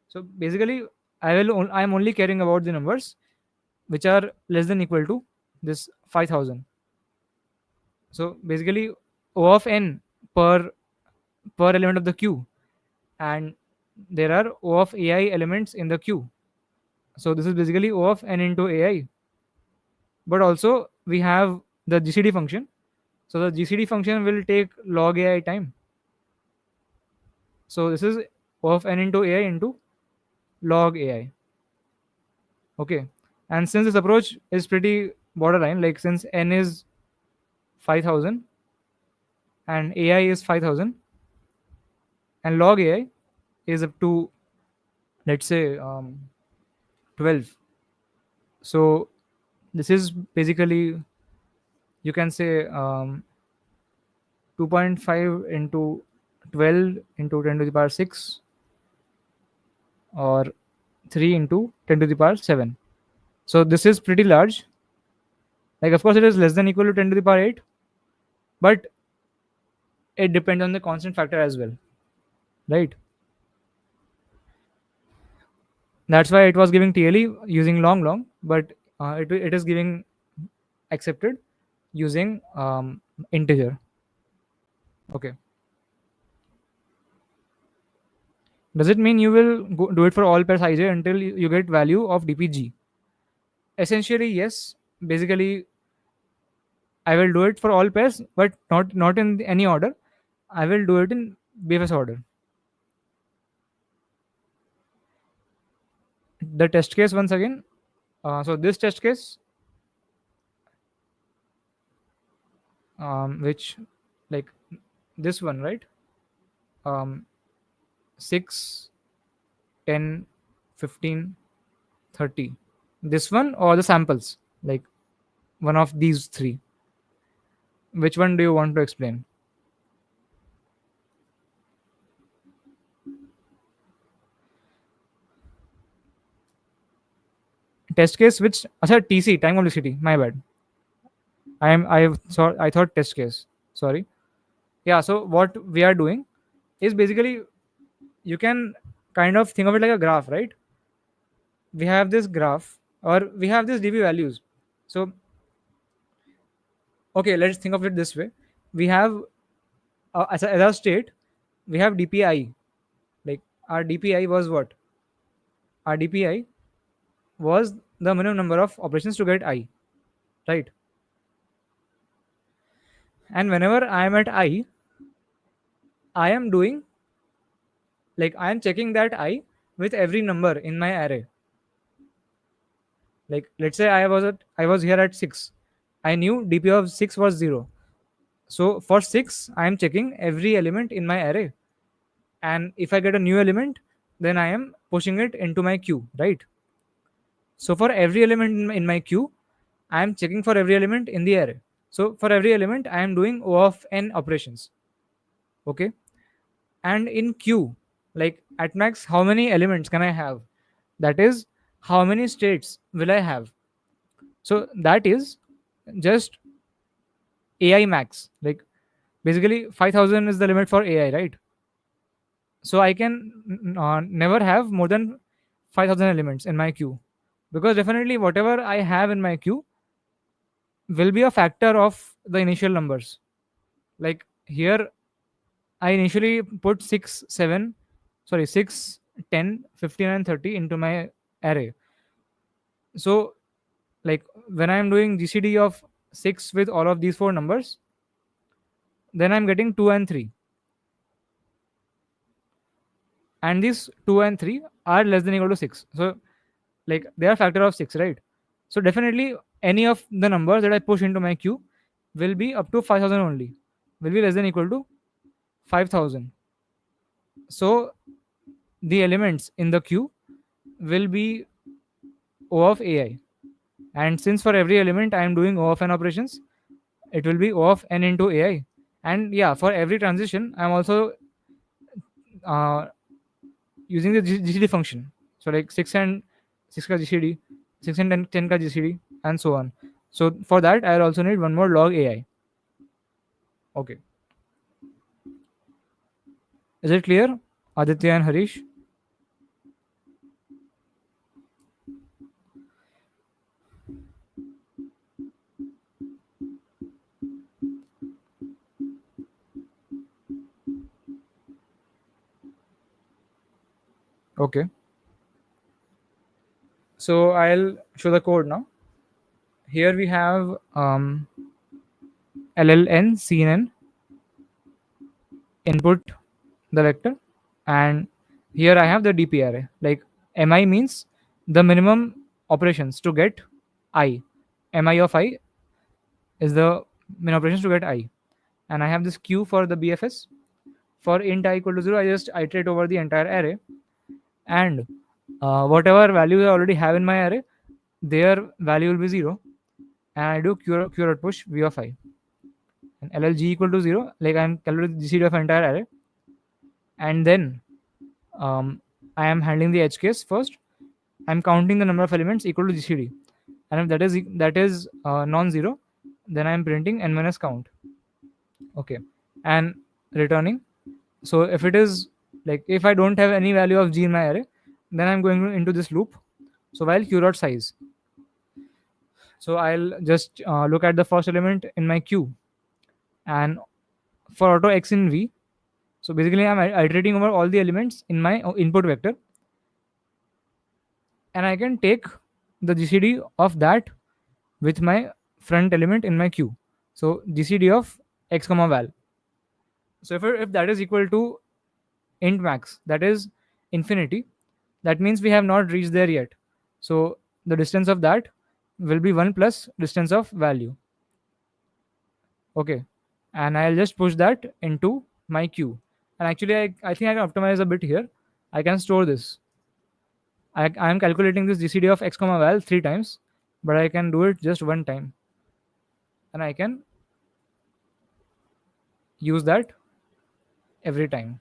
So basically, I am only caring about the numbers which are less than equal to this 5,000. So basically, O of n per element of the queue, and there are O of AI elements in the queue. So this is basically O of n into AI. But also we have the GCD function. So the GCD function will take log AI time. So this is O of n into AI into log AI. Okay. And since this approach is pretty borderline, like since n is 5,000 and AI is 5,000 and log AI is up to, let's say, 12. So this is basically, you can say, 2.5 into 12 into 10 to the power 6, or 3 into 10 to the power 7. So this is pretty large. Like, of course, it is less than equal to 10 to the power 8, but it depends on the constant factor as well, right? That's why it was giving TLE using long, but it is giving accepted using integer. Okay. Does it mean you will do it for all pairs ij until you get value of dpg? Essentially, yes. Basically, I will do it for all pairs, but not in any order. I will do it in BFS order. The test case once again. So this test case, which, like this one, right? 6, 10, 15, 30. This one or the samples, like one of these three. Which one do you want to explain? Test case which, sorry, TC, time complexity. My bad. I thought test case. Sorry. Yeah. So what we are doing is basically, you can kind of think of it like a graph, right? We have this graph, or we have these db values. So okay, let's think of it this way. We have as a state, we have dpi. Like our dpi was what? Our dpi was the minimum number of operations to get I, right? And whenever I am at I am doing, like I am checking that I with every number in my array. Like let's say I was here at 6. I knew dp of 6 was 0. So for 6, I am checking every element in my array. And if I get a new element, then I am pushing it into my queue, right? So for every element in my queue, I am checking for every element in the array. So for every element, I am doing O of n operations. Okay. And in queue, like at max, how many elements can I have? That is, how many states will I have? So that is just AI max. Like basically 5000 is the limit for AI, right? So I can never have more than 5000 elements in my queue, because definitely whatever I have in my queue will be a factor of the initial numbers. Like here, I initially put 6, 7, sorry, 6, 10, 15, and 30 into my array. So, like when I'm doing GCD of 6 with all of these four numbers, then I'm getting 2 and 3. And these 2 and 3 are less than equal to 6. So, like they are factor of 6, right? So, definitely any of the numbers that I push into my queue will be up to 5000 only, will be less than equal to 5000. So, the elements in the queue will be O of AI. And since for every element I am doing O of n operations, it will be O of n into AI. And yeah, for every transition, I'm also uh, using the GCD function. So like 6 and 6 ka GCD, 6 and 10 ka GCD, and so on. So for that, I'll also need one more log AI. Okay. Is it clear, Aditya and Harish? Okay. So I'll show the code now. Here we have LLN, CNN, input the vector, and here I have the DP array. Like mi means the minimum operations to get I. Mi of I is the min operations to get I. And I have this queue for the BFS. For int I equal to 0, I just iterate over the entire array, and whatever values I already have in my array, their value will be 0. And I do q dot push v of I. And LLG equal to 0, like I'm calculating GCD of entire array. And then I am handling the edge case first. I'm counting the number of elements equal to GCD, and if that is non-zero, then I'm printing n minus count. Okay, and returning. So if it is like if I don't have any value of g in my array, then I'm going into this loop. So while q dot size, so I'll just look at the first element in my queue, and for auto x in v. So basically, I'm iterating over all the elements in my input vector, and I can take the GCD of that with my front element in my queue. So GCD of x comma val. So if that is equal to int max, that is infinity, that means we have not reached there yet. So the distance of that will be 1 plus distance of value. Okay, and I'll just push that into my queue. And actually, I think I can optimize a bit here. I can store this. I am calculating this GCD of x comma val 3 times, but I can do it just 1 time, and I can use that every time.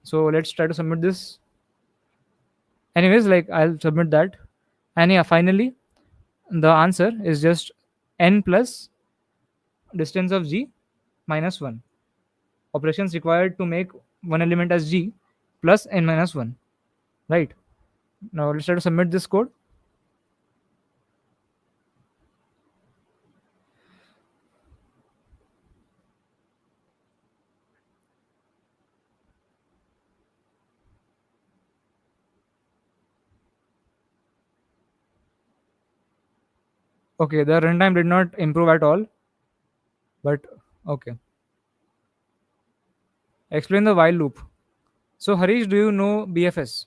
So let's try to submit this. Anyways, like I'll submit that, and yeah, finally the answer is just n plus distance of g minus 1. Operations required to make one element as g plus n minus 1. Right. Now let's try to submit this code. Okay, the runtime did not improve at all, but okay. Explain the while loop. So Harish, do you know BFS?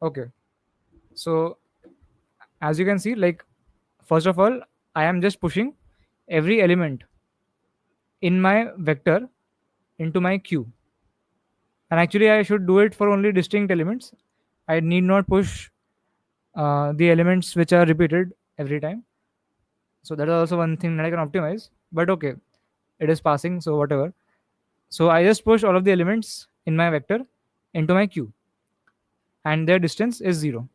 Okay. So as you can see, like, first of all, I am just pushing every element in my vector into my queue. And actually, I should do it for only distinct elements. I need not push the elements which are repeated every time. So that is also one thing that I can optimize. But okay, it is passing, so whatever. So I just push all of the elements in my vector into my queue, and their distance is 0.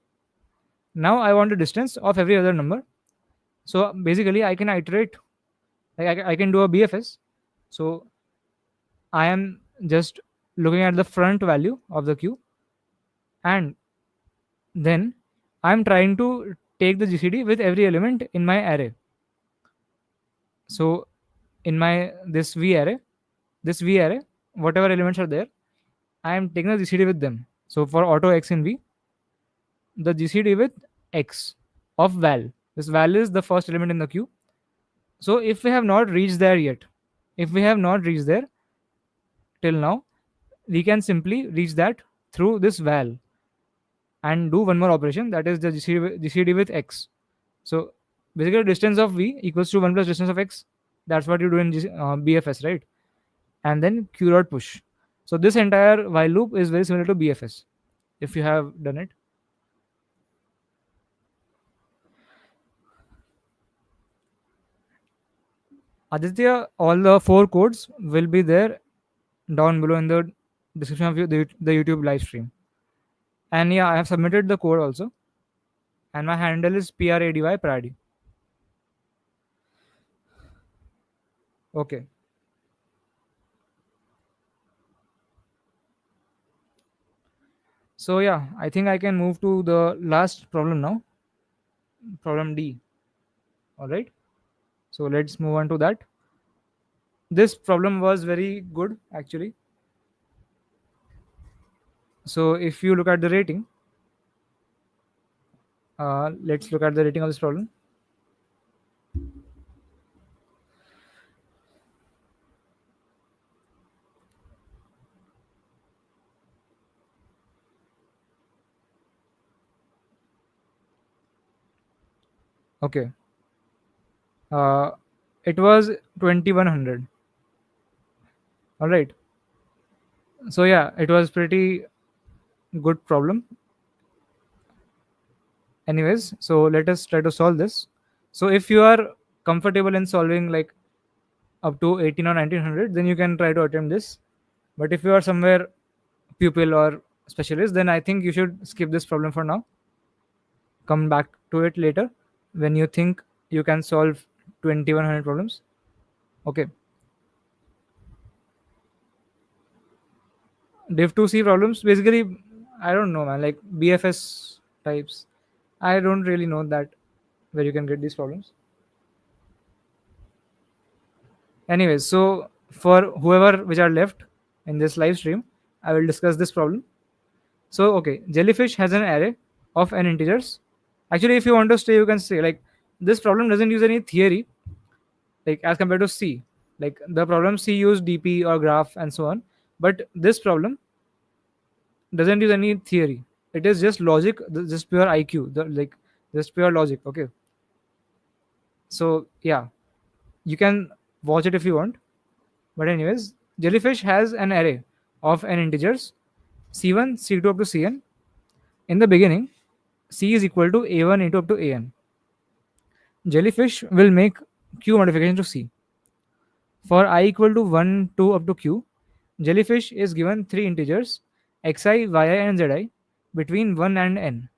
Now I want the distance of every other number. So basically, I can iterate, like I can do a BFS. So I am just looking at the front value of the queue, and then I'm trying to take the GCD with every element in my array. So in my this V array, whatever elements are there, I am taking the GCD with them. So for auto X in V, the GCD with X of val. This val is the first element in the queue. So if we have not reached there yet, if we have not reached there till now, we can simply reach that through this val and do one more operation, that is the GCD with X. So basically, distance of V equals to 1 plus distance of X. That's what you do in BFS, right? And then Q dot push. So this entire while loop is very similar to BFS if you have done it. Aditya, all the 4 codes will be there down below in the description of the YouTube live stream. And yeah, I have submitted the code also. And my handle is Prady. Okay. So yeah, I think I can move to the last problem now. Problem D. All right. So let's move on to that. This problem was very good actually. So if you look at the rating, let's look at the rating of this problem. Okay. Uh, it was 2100. All right. So yeah, it was pretty good problem. Anyways, so let us try to solve this. So if you are comfortable in solving like up to 18 or 1900, then you can try to attempt this. But if you are somewhere pupil or specialist, then I think you should skip this problem for now. Come back to it later when you think you can solve 2100 problems. Okay. Div 2C problems, basically, I don't know, man. Like BFS types, I don't really know that where you can get these problems. Anyways, so for whoever which are left in this live stream, I will discuss this problem. So okay, jellyfish has an array of n integers. Actually, if you want to stay, you can say like this problem doesn't use any theory, like as compared to C. Like the problem C used DP or graph and so on, but this problem doesn't use any theory. It is just logic, just pure IQ, like just pure logic. Okay. So yeah, you can watch it if you want. But anyways, jellyfish has an array of n integers c1, c2 up to cn. In the beginning, c is equal to a1 into up to an. Jellyfish will make q modification to c. For I equal to 1, 2 up to q, jellyfish is given 3 integers xi, yi, and zi between 1 and n.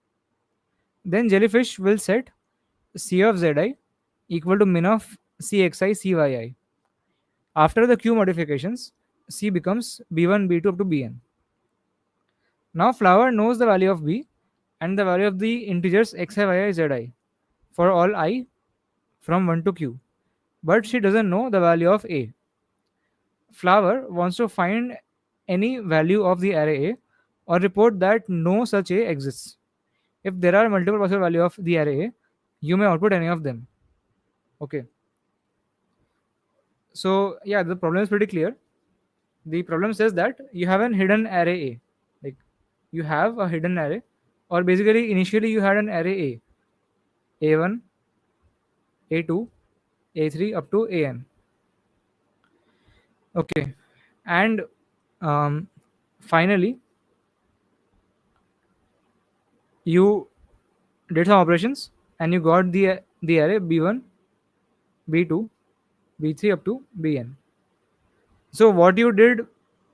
Then jellyfish will set c of zi equal to min of cxi, cyi. After the q modifications, c becomes b1, b2 up to bn. Now flower knows the value of b and the value of the integers xi, yi, zi for all I from 1 to q, but she doesn't know the value of a. Flower wants to find any value of the array A or report that no such A exists. If there are multiple possible values of the array A, you may output any of them. Okay. So yeah, the problem is pretty clear. The problem says that you have an hidden array A. Like you have a hidden array or basically initially you had an array a1, a2, a3 up to an. Okay, and um, finally you did some operations and you got the array b1, b2, b3 up to bn. So what you did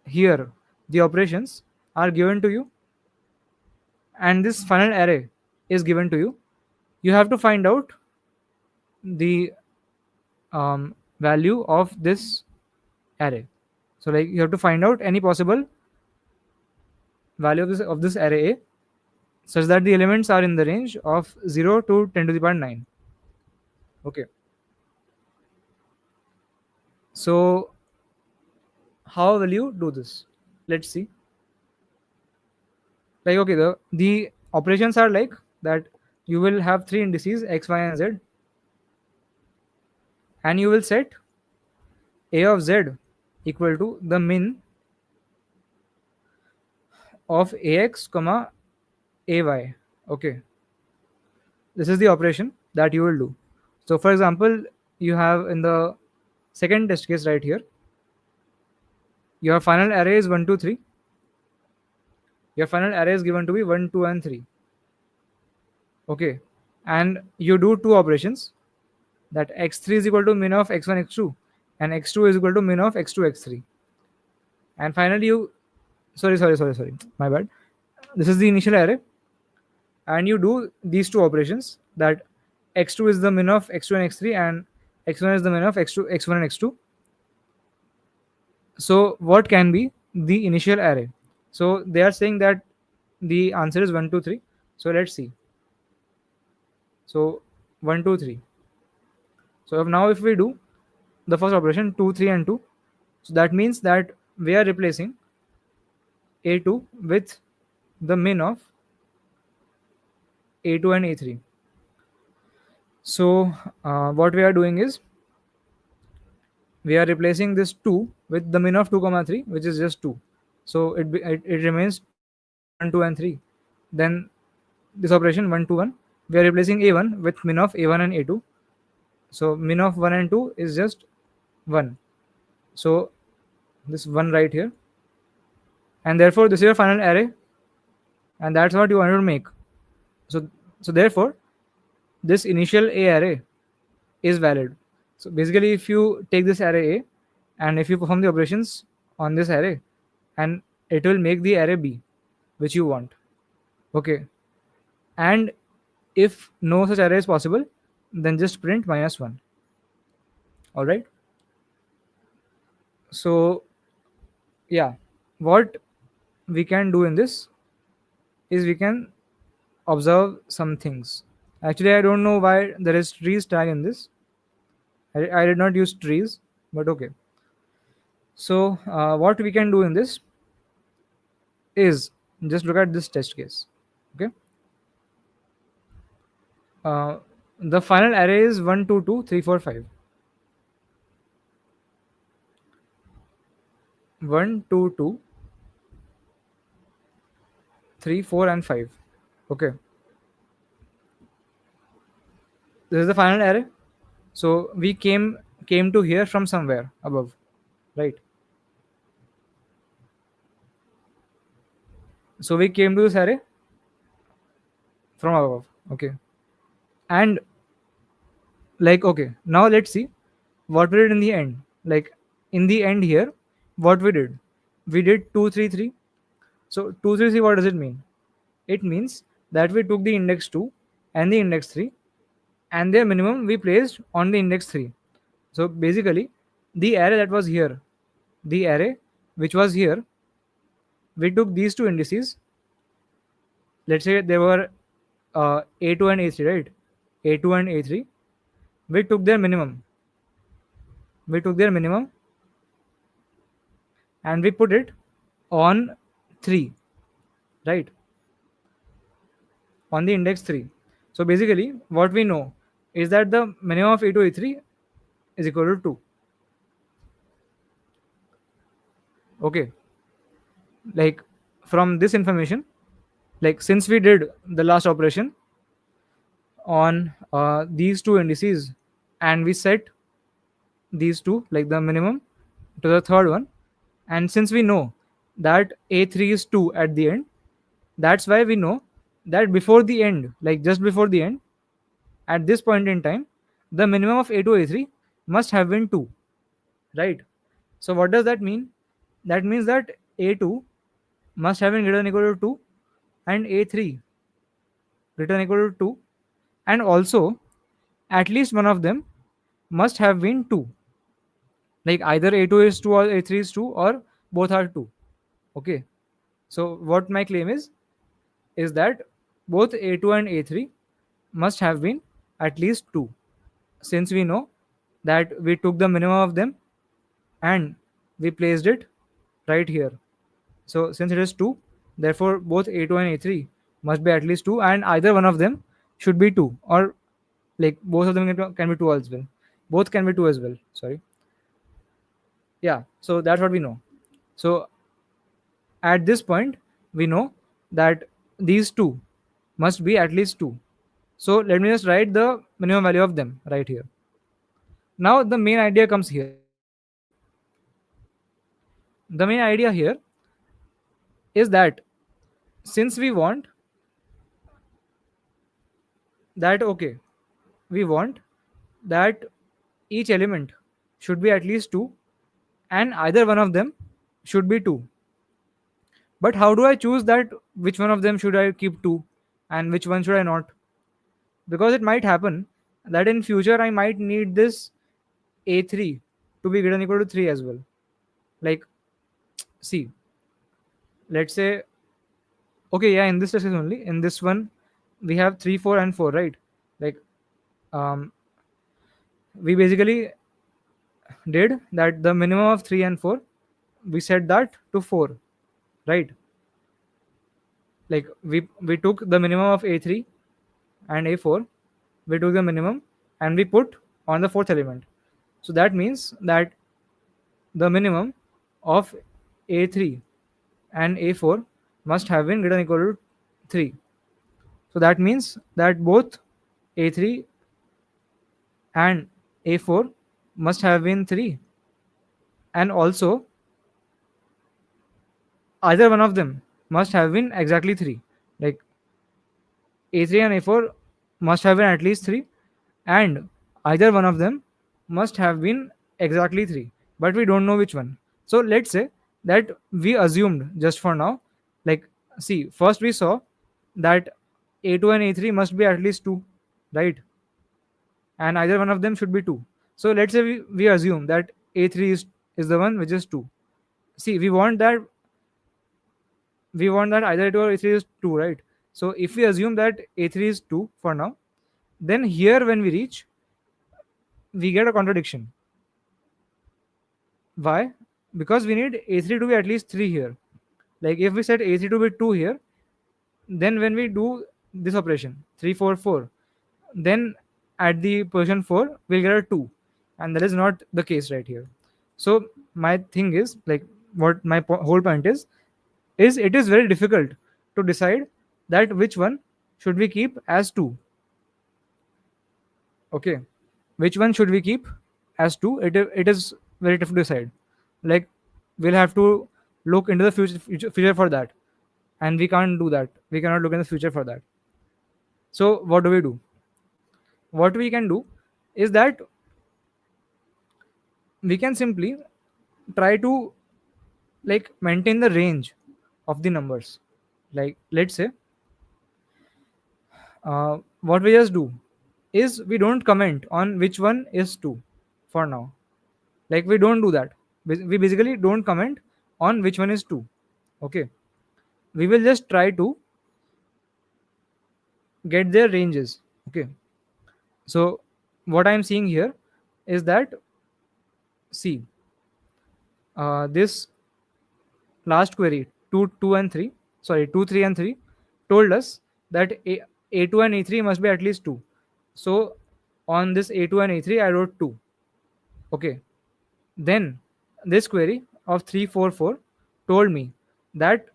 here, the operations are given to you, and this final array is given to you. You have to find out the value of this array. So like you have to find out any possible value of this array A, such that the elements are in the range of 0 to 10 to the power 9. Okay. So how will you do this? Let's see. Like okay, the operations are like that. You will have three indices x, y, and z, and you will set a of z equal to the min of ax comma ay. Okay, this is the operation that you will do. So for example, you have in the second test case right here, your final array is 1 2 3. Your final array is given to be 1 2 and 3. Okay, and you do two operations, that x3 is equal to min of x1 x2 and x2 is equal to min of x2 x3. And finally you, sorry, my bad, this is the initial array, and you do these two operations, that x2 is the min of x2 and x3 and x1 is the min of x1 and x2. So what can be the initial array? So they are saying that the answer is 1 2 3. So let's see. So 1 2 3. So now if we do the first operation 2 3 and 2, so that means that we are replacing a2 with the min of a2 and a3. So what we are doing is we are replacing this 2 with the min of 2 comma 3, which is just 2. So it remains 1 2 and 3. Then this operation 1 2 1, we are replacing a1 with min of a1 and a2. So min of 1 and 2 is just 1. So this 1 right here, and therefore this is your final array, and that's what you want to make. So therefore this initial a array is valid. So basically if you take this array a and if you perform the operations on this array, and it will make the array b which you want. Okay, and if no such array is possible, then just print -1. All right. So yeah, what we can do in this is we can observe some things. Actually, I don't know why there is trees tag in this. I did not use trees, but okay. So what we can do in this is just look at this test case. Okay. Uh, the final array is 1 2 2 3 4 5. 1 2 2 3 4 and 5. Okay, this is the final array. So we came to here from somewhere above, right? So we came to this array from above. Okay, and like okay, now let's see what we did in the end. Like in the end here, what we did 2 3 3. So 2 3 3, what does it mean? It means that we took the index 2 and the index 3, and their minimum we placed on the index 3. So basically the array that was here, the array which was here, we took these two indices. Let's say there were a2 and a3, right? A2 and a3, we took their minimum, and we put it on 3, right? On the index 3. So basically what we know is that the minimum of a2 a3 is equal to 2. Okay, like from this information Like since we did the last operation on these two indices, and we set these two, like the minimum, to the third one, and since we know that a3 is 2 at the end, that's why we know that before the end, like just before the end, at this point in time, the minimum of a2 a3 must have been 2, right? So what does that mean? That means that a2 must have been greater than equal to 2, and a3 greater than equal to 2, and also at least one of them must have been 2. Like either a2 is 2 or a3 is 2, or both are 2. Okay. So what my claim is that both a2 and a3 must have been at least 2, since we know that we took the minimum of them and we placed it right here. So since it is 2, therefore both a2 and a3 must be at least 2, and either one of them should be 2, or like both of them can be 2 as well. Both can be 2 as well. Sorry. Yeah. So that's what we know. So at this point, we know that these two must be at least 2. So let me just write the minimum value of them right here. Now the main idea comes here. The main idea here is that since we want that, okay, we want that each element should be at least 2, and either one of them should be 2. But how do I choose that which one of them should I keep 2 and which one should I not? Because it might happen that in future I might need this a3 to be greater than equal to 3 as well. Like, see, let's say, okay, yeah, in this case only, in this one, we have 3, 4, and 4, right? Like, um, we basically did that the minimum of 3 and 4, we set that to 4, right? Like, we took the minimum of a3 and a4, we took the minimum and we put on the fourth element. So that means that the minimum of a3 and a4 must have been greater than equal to 3. So that means that both a3 and a4 must have been 3, and also either one of them must have been exactly 3. Like a3 and a4 must have been at least 3, and either one of them must have been exactly 3, but we don't know which one. So let's say that we assumed just for now, like, see, first we saw that a2 and a3 must be at least 2, right? And either one of them should be 2. So let's say we assume that a3 is the one which is 2. See, we want that either a2 or a3 is 2, right? So if we assume that a3 is 2 for now, then here when we reach, we get a contradiction. Why? Because we need a3 to be at least 3 here. Like if we set a3 to be 2 here, then when we do this operation 3 4 4, then at the position 4 we'll get a 2, and that is not the case right here. So my thing is, like, what my whole point is it is very difficult to decide that which one should we keep as 2. Okay, which one should we keep as 2? It is very tough to decide. Like, we'll have to look into the future for that, and we can't do that. We cannot look in the future for that. So what do? What we can do is that we can simply try to, like, maintain the range of the numbers. Like, let's say, what we just do is we don't comment on which one is 2 for now. Like, we don't do that. We basically don't comment on which one is 2. Okay, we will just try to get their ranges. Okay, so what I'm seeing here is that, see, this last query 2 2 and 3, sorry, 2 3 and 3 told us that a2 and a3 must be at least 2. So on this a2 and a3 I wrote 2. Okay, then this query of 3 4 4 told me that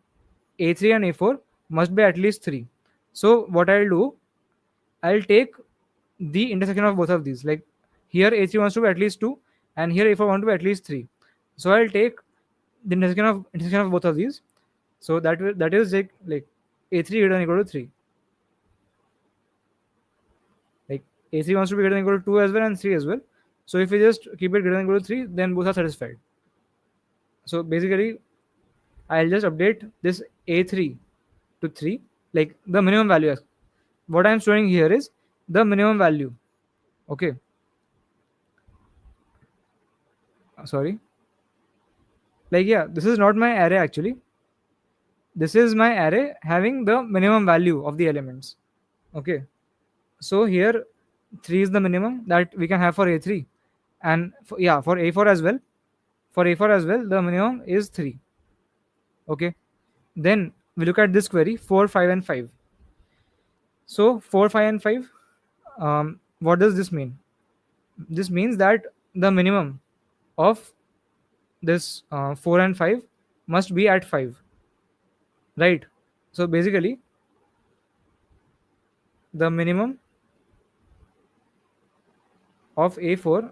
a3 and a4 must be at least 3. So what I'll do, I'll take the intersection of both of these. Like here A3 wants to be at least 2, and here A4 wants to be at least 3. So I'll take the intersection of both of these. So that is like A3 greater than equal to 3. Like A3 wants to be greater than equal to 2 as well and 3 as well. So if we just keep it greater than equal to 3, then both are satisfied. So basically, I'll just update this A3 to 3, like the minimum value. What I'm showing here is the minimum value. Okay. Sorry. Like, yeah, this is not my array actually. This is my array having the minimum value of the elements. Okay. So here 3 is the minimum that we can have for A3. And for A4 as well. For A4 as well, the minimum is 3. Okay. Then we look at this query 4, 5, and 5. So 4, 5, and 5. What does this mean? This means that the minimum of this 4 and 5 must be at 5, right? So basically, the minimum of A4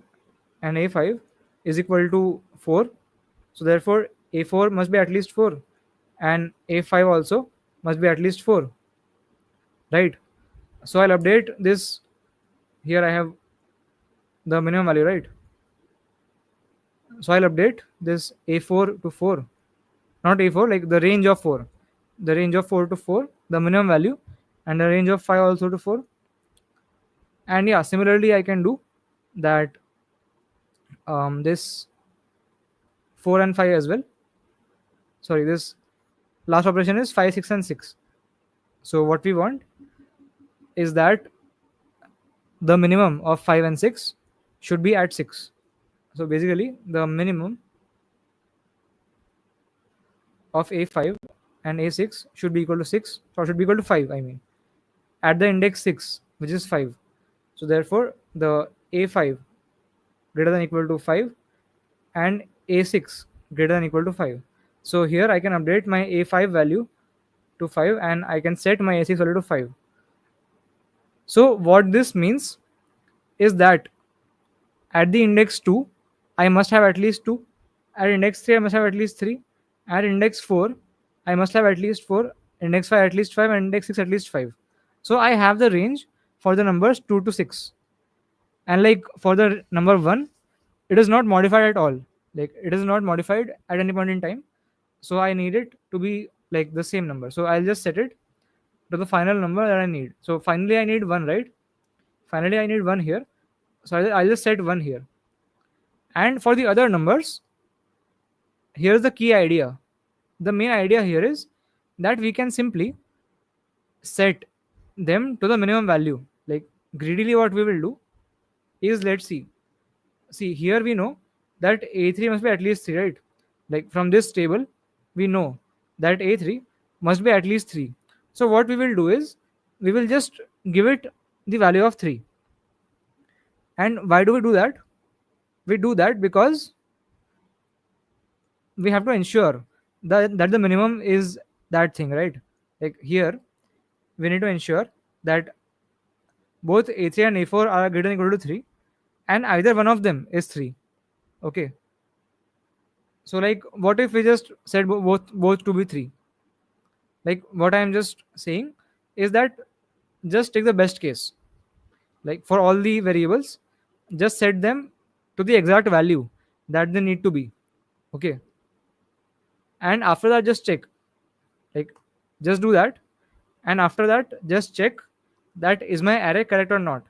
and A5 is equal to 4. So therefore, A4 must be at least 4, and A5 also must be at least 4, right? So I'll update this. Here I have the minimum value, right? So I'll update this A4 to 4, not A4, like the range of 4, the range of 4 to 4, the minimum value, and the range of 5 also to 4. And yeah, similarly I can do that, this 4 and 5 as well. Sorry, this last operation is 5, 6, and 6. So what we want is that the minimum of 5 and 6 should be at 6. So basically the minimum of A5 and A6 should be equal to 6, or should be equal to 5, I mean, at the index 6, which is 5. So therefore the A5 greater than equal to 5 and A6 greater than equal to 5. So here I can update my A5 value to 5 and I can set my A6 value to 5. So what this means is that at the index 2 I must have at least 2, at index 3 I must have at least 3, at index 4 I must have at least 4, index 5 at least 5, and index 6 at least 5. So I have the range for the numbers 2 to 6. And like for the number 1, it is not modified at all. Like it is not modified at any point in time. So I need it to be like the same number. So I'll just set it to the final number that I need. So finally I need 1, right? Finally I need 1 here. So I'll just set 1 here. And for the other numbers, here's the key idea. The main idea here is that we can simply set them to the minimum value. Like greedily what we will do is, let's see here we know that A3 must be at least 3, right? Like from this table we know that A3 must be at least 3. So what we will do is we will just give it the value of 3. And why do we do that? We do that because we have to ensure that the minimum is that thing, right? Like here we need to ensure that both A3 and A4 are greater than or equal to 3, and either one of them is 3. Okay. So like what if we just set both to be 3? Like what I am just saying is that just take the best case. Like for all the variables, just set them to the exact value that they need to be. Okay. And after that just check. Like just do that, and after that just check that is my array correct or not.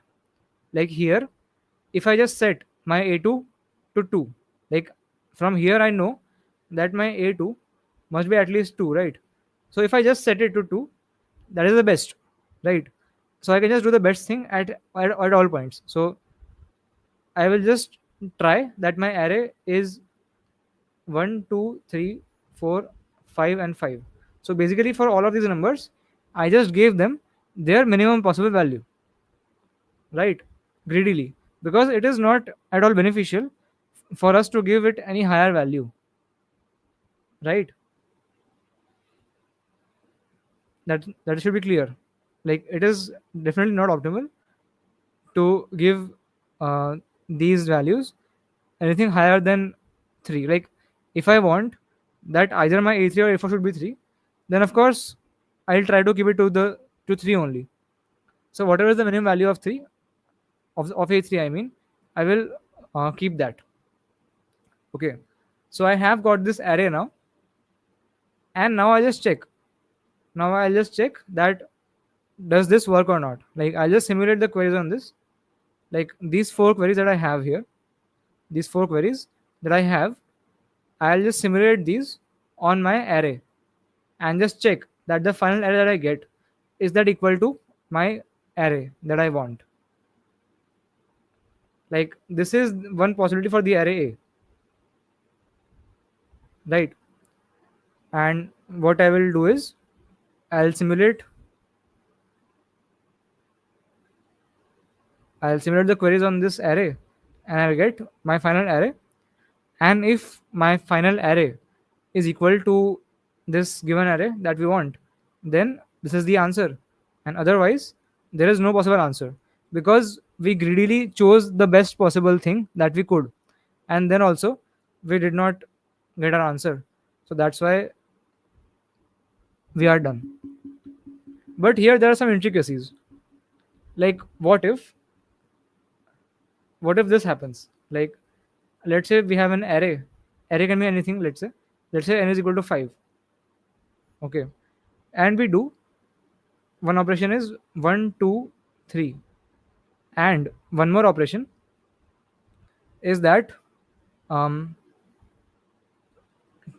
Like here, if I just set my A2 to 2, like from here I know that my A2 must be at least 2, right? So if I just set it to 2, that is the best, right? So I can just do the best thing at all points. So I will just try that my array is 1, 2, 3, 4, 5, and 5. So basically for all of these numbers, I just gave them their minimum possible value, right? Greedily, because it is not at all beneficial for us to give it any higher value, right? That should be clear. Like, it is definitely not optimal to give uh, these values anything higher than 3. Like, if I want that either my a3 or a4 should be 3, then of course I'll try to keep it to 3 only. So whatever is the minimum value of 3, of a3, I mean, I will keep that. Okay, so I have got this array now, and now I'll just check that does this work or not. Like, I'll just simulate the queries on this. Like, these four queries that I have here, these four queries that I have, I'll just simulate these on my array and just check that the final array that I get is that equal to my array that I want. Like, this is one possibility for the array A, right? And what I will do is I'll simulate I'll simulate the queries on this array, and I'll get my final array. And if my final array is equal to this given array that we want, then this is the answer. And otherwise, there is no possible answer, because we greedily chose the best possible thing that we could. And then also, we did not get our answer. So that's why we are done. But here there are some intricacies. Like, what if this happens? Like, let's say we have an array can be anything. Let's say n is equal to 5. Okay, and we do one operation is 1 2 3, and one more operation is that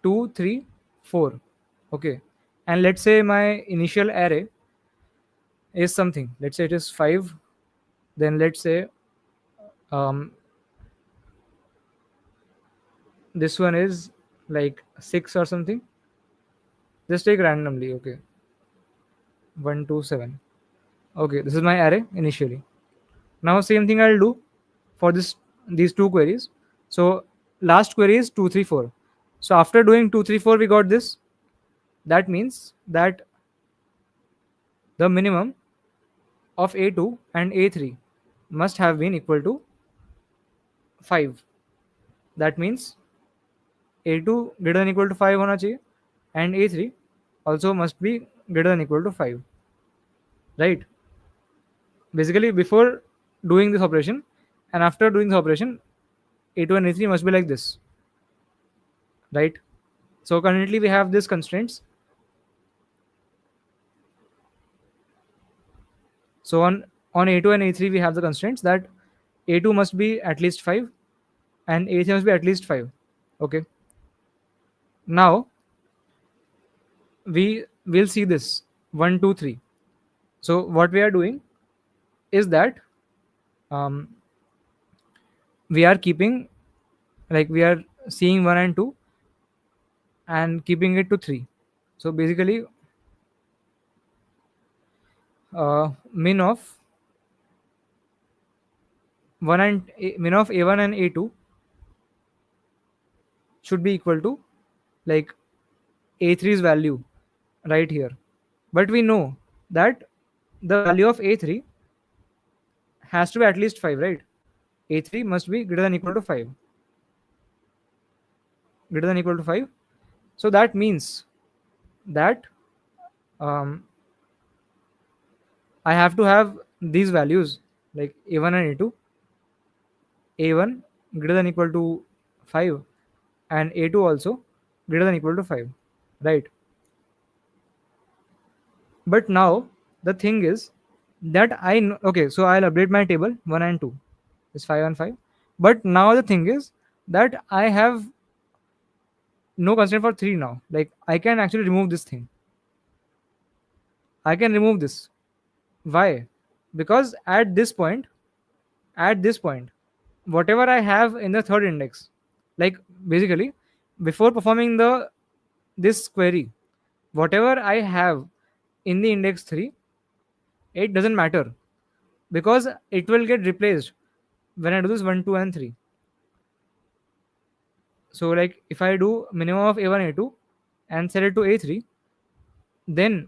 2 3 4. Okay, and let's say my initial array is something. Let's say it is 5. Then let's say um, this one is like 6 or something. Just take randomly. Okay, 1 2 7. Okay, this is my array initially. Now same thing I'll do for these two queries. So last query is 2 3 4. So after doing 2 3 4, we got this. That means that the minimum of a2 and a3 must have been equal to 5. That means a2 greater than equal to 5 होना चाहिए, and a3 also must be greater than equal to 5, right? Basically, before doing this operation and after doing this operation, a2 and a3 must be like this, right? So currently we have these constraints. So on a2 and a3 we have the constraints that a2 must be at least 5 and a3 must be at least 5. Okay, now we will see this 1 2 3. So what we are doing is that um, we are keeping, like, we are seeing 1 and 2 and keeping it to 3. So basically, min of min of a1 and a2 should be equal to, like, a3's value right here. But we know that the value of a3 has to be at least 5, right? A3 must be greater than equal to 5. Greater than equal to 5. So that means that um, I have to have these values, like a1 and a2. A1 greater than equal to 5, and a2 also greater than equal to 5, right? But now the thing is that okay, so I'll update my table. 1 and 2 is 5 and 5. But now the thing is that I have no constraint for 3 now. Like, I can actually remove this thing. I can remove this. Why? Because at this point, whatever I have in the third index, like, basically, before performing this query, whatever I have in the index 3, it doesn't matter, because it will get replaced when I do this 1 2 and 3. So, like, if I do minimum of a1 a2 and set it to a3, then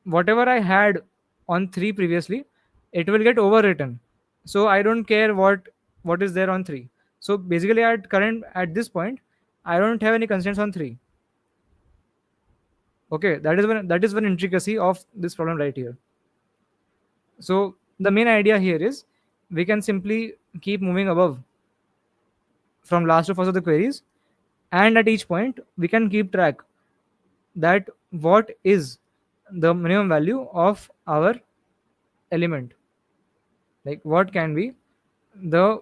whatever I had on 3 previously, it will get overwritten. So I don't care what is there on 3. So basically at this point, I don't have any constraints on 3. Okay, that is one intricacy of this problem right here. So the main idea here is we can simply keep moving above from last to first of the queries, and at each point we can keep track that what is the minimum value of our element, like what can be the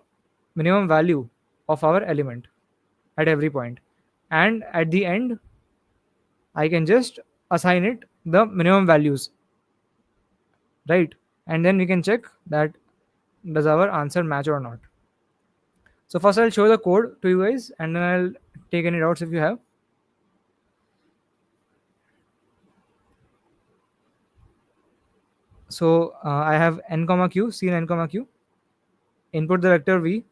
minimum value of our element at every point, and at the end I can just assign it the minimum values, right? And then we can check that does our answer match or not. So first I'll show the code to you guys, and then I'll take any doubts if you have. So I have n comma q, c and n comma q. Input the vector v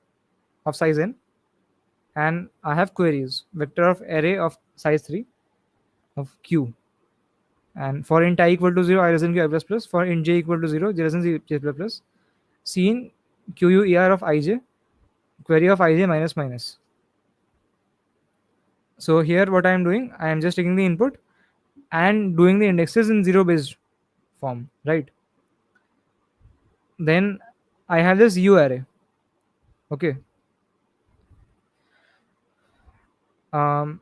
of size n, and I have queries vector of array of size 3 of q. And for int I equal to 0, I less than q I plus plus. For int j equal to 0, j less than j plus plus. Scene QUER of ij, query of ij minus minus. So here what I am doing, I am just taking the input and doing the indexes in zero based form, right? Then I have this u array. Okay. Um.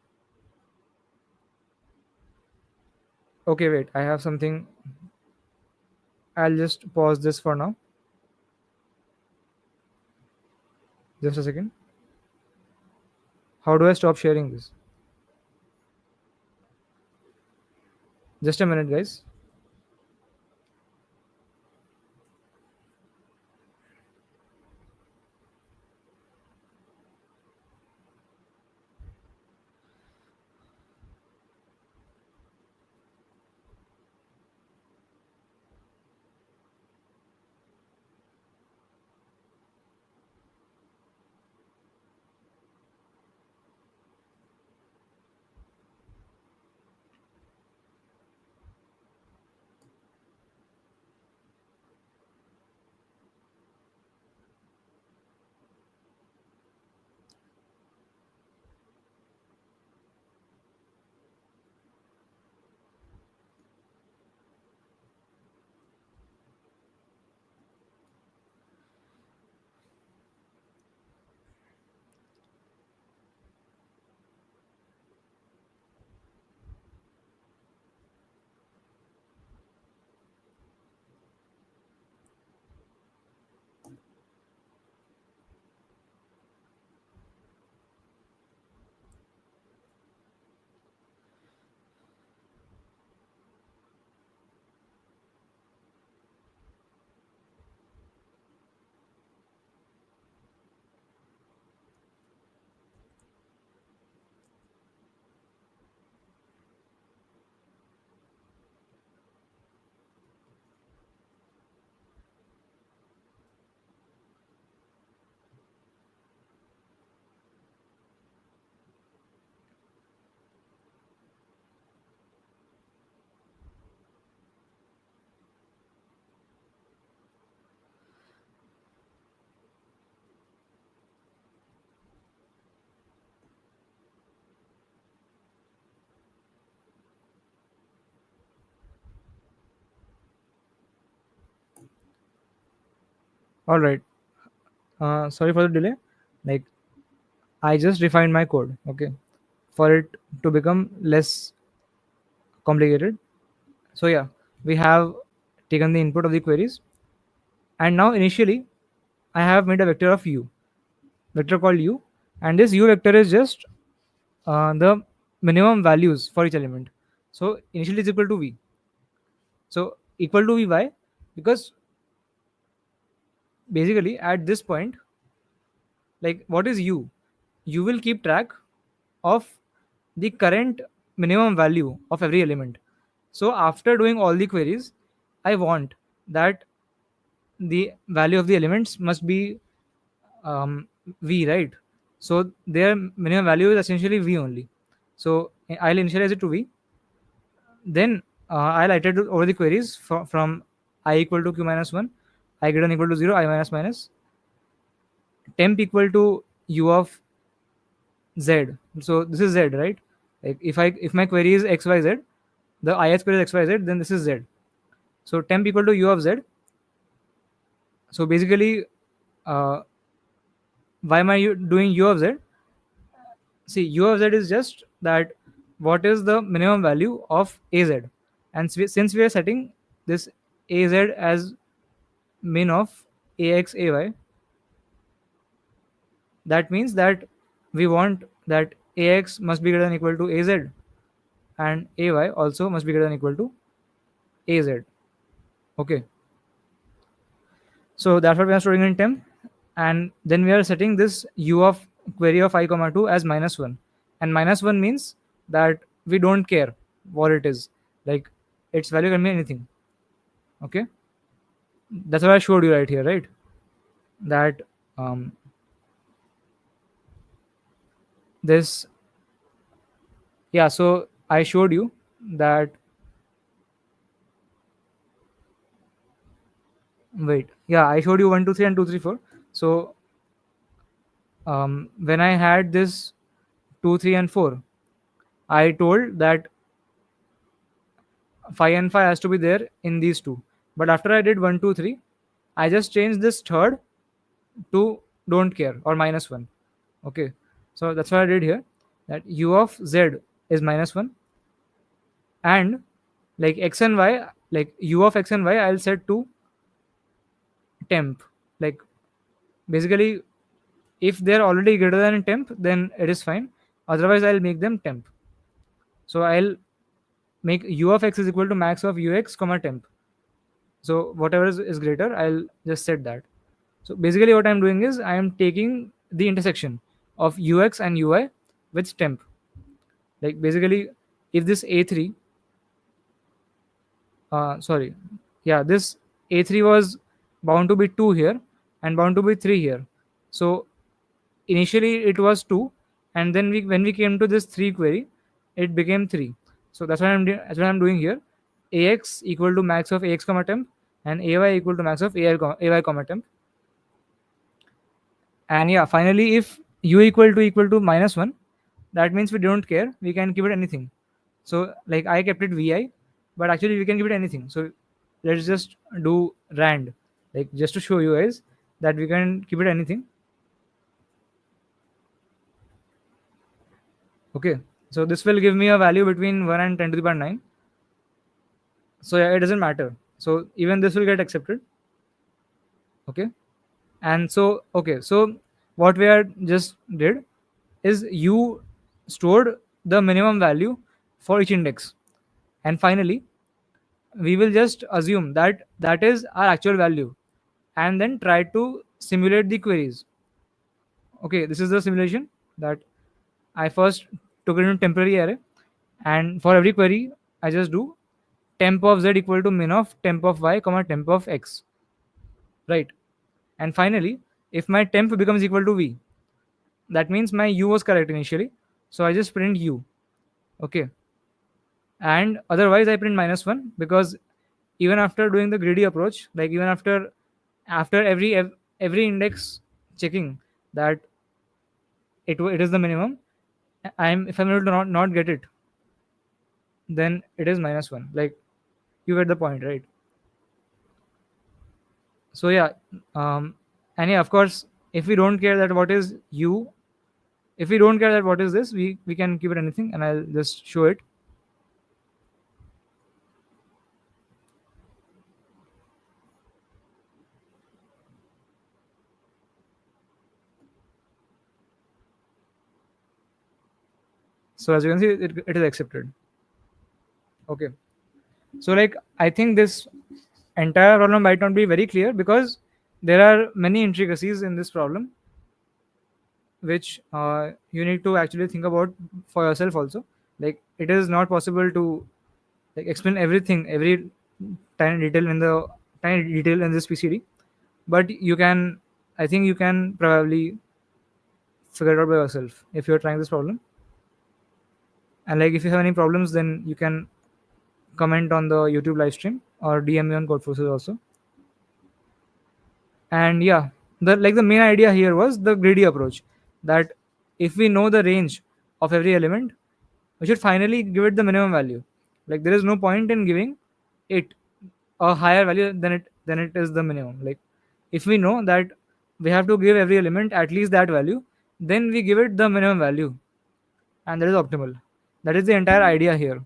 Okay. Wait. I have something. I'll just pause this for now. Just a second. How do I stop sharing this? Just a minute, guys. All right. Sorry for the delay. Like I just refined my code. Okay, for it to become less complicated. So yeah, we have taken the input of the queries, and now initially I have made a vector of u, vector called u, and this u vector is just the minimum values for each element. So initially it's equal to v. So equal to vy, because basically at this point, like what is u? You will keep track of the current minimum value of every element. So after doing all the queries, I want that the value of the elements must be v, right? So their minimum value is essentially v only. So I'll initialize it to v. Then I'll iterate over the queries from I equal to q minus 1, I greater than equal to 0, I minus minus, temp equal to u of z. So this is z, right? Like if my query is xyz, the ith query is xyz, then this is z. So temp equal to u of z. So basically, uh, why am I doing u of z? See, u of z is just that what is the minimum value of az, and since we are setting this az as min of ax ay, that means that we want that ax must be greater than equal to az, and ay also must be greater than equal to az. Okay, so that's what we are storing in temp, and then we are setting this u of query of I comma 2 as -1, and -1 means that we don't care what it is, like its value can be anything. Okay, that's what I showed you right here, right? That this, yeah, so I showed you that, wait, yeah, I showed you 1 2 3 and 2 3 4. So when I had this 2 3 and 4, I told that 5 and 5 has to be there in these two, but after I did 1 2 3, I just changed this third to don't care or -1. Okay, so that's what I did here, that u of z is -1, and like x and y, like u of x and y I'll set to temp. Like basically, if they're already greater than temp, then it is fine, otherwise I'll make them temp. So I'll make u of x is equal to max of ux comma temp. So whatever is greater, I'll just set that. So basically what I'm doing is I am taking the intersection of ux and ui with temp. Like basically, if this a3, sorry, yeah, this a3 was bound to be 2 here and bound to be 3 here. So initially it was 2, and then when we came to this 3 query, it became 3. So that's what I'm doing here. Ax equal to max of ax comma temp, and ay equal to max of ay comma temp. And yeah, finally, if u equal to -1, that means we don't care, we can give it anything. So like I kept it vi, but actually we can give it anything. So let's just do rand, like just to show you guys that we can keep it anything. Okay, so this will give me a value between 1 and 10 to the power 9. So yeah, it doesn't matter, so even this will get accepted. Okay, and so okay, so what we are just did is you stored the minimum value for each index, and finally we will just assume that that is our actual value, and then try to simulate the queries. Okay, this is the simulation that I first took it into temporary array, and for every query I just do temp of z equal to min of temp of y comma temp of x, right? And finally, if my temp becomes equal to v, that means my u was correct initially, so I just print u. Okay, and otherwise I print -1, because even after doing the greedy approach, like even after every index checking that it is the minimum, if I'm able to not get it, then it is -1. Like you get the point, right? So yeah, and yeah, of course, if we don't care that what is u, if we don't care that what is this, we can keep it anything, and I'll just show it. So as you can see, it is accepted. Okay, so like I think this entire problem might not be very clear, because there are many intricacies in this problem which you need to actually think about for yourself also. Like it is not possible to like explain everything, every tiny detail in this PCD, but you can, I think you can probably figure it out by yourself if you're trying this problem. And like if you have any problems, then you can comment on the YouTube live stream or DM me on Codeforces also. And yeah, the main idea here was the greedy approach, that if we know the range of every element, we should finally give it the minimum value. Like there is no point in giving it a higher value than it is the minimum. Like if we know that we have to give every element at least that value, then we give it the minimum value, and that is optimal. That is the entire idea here.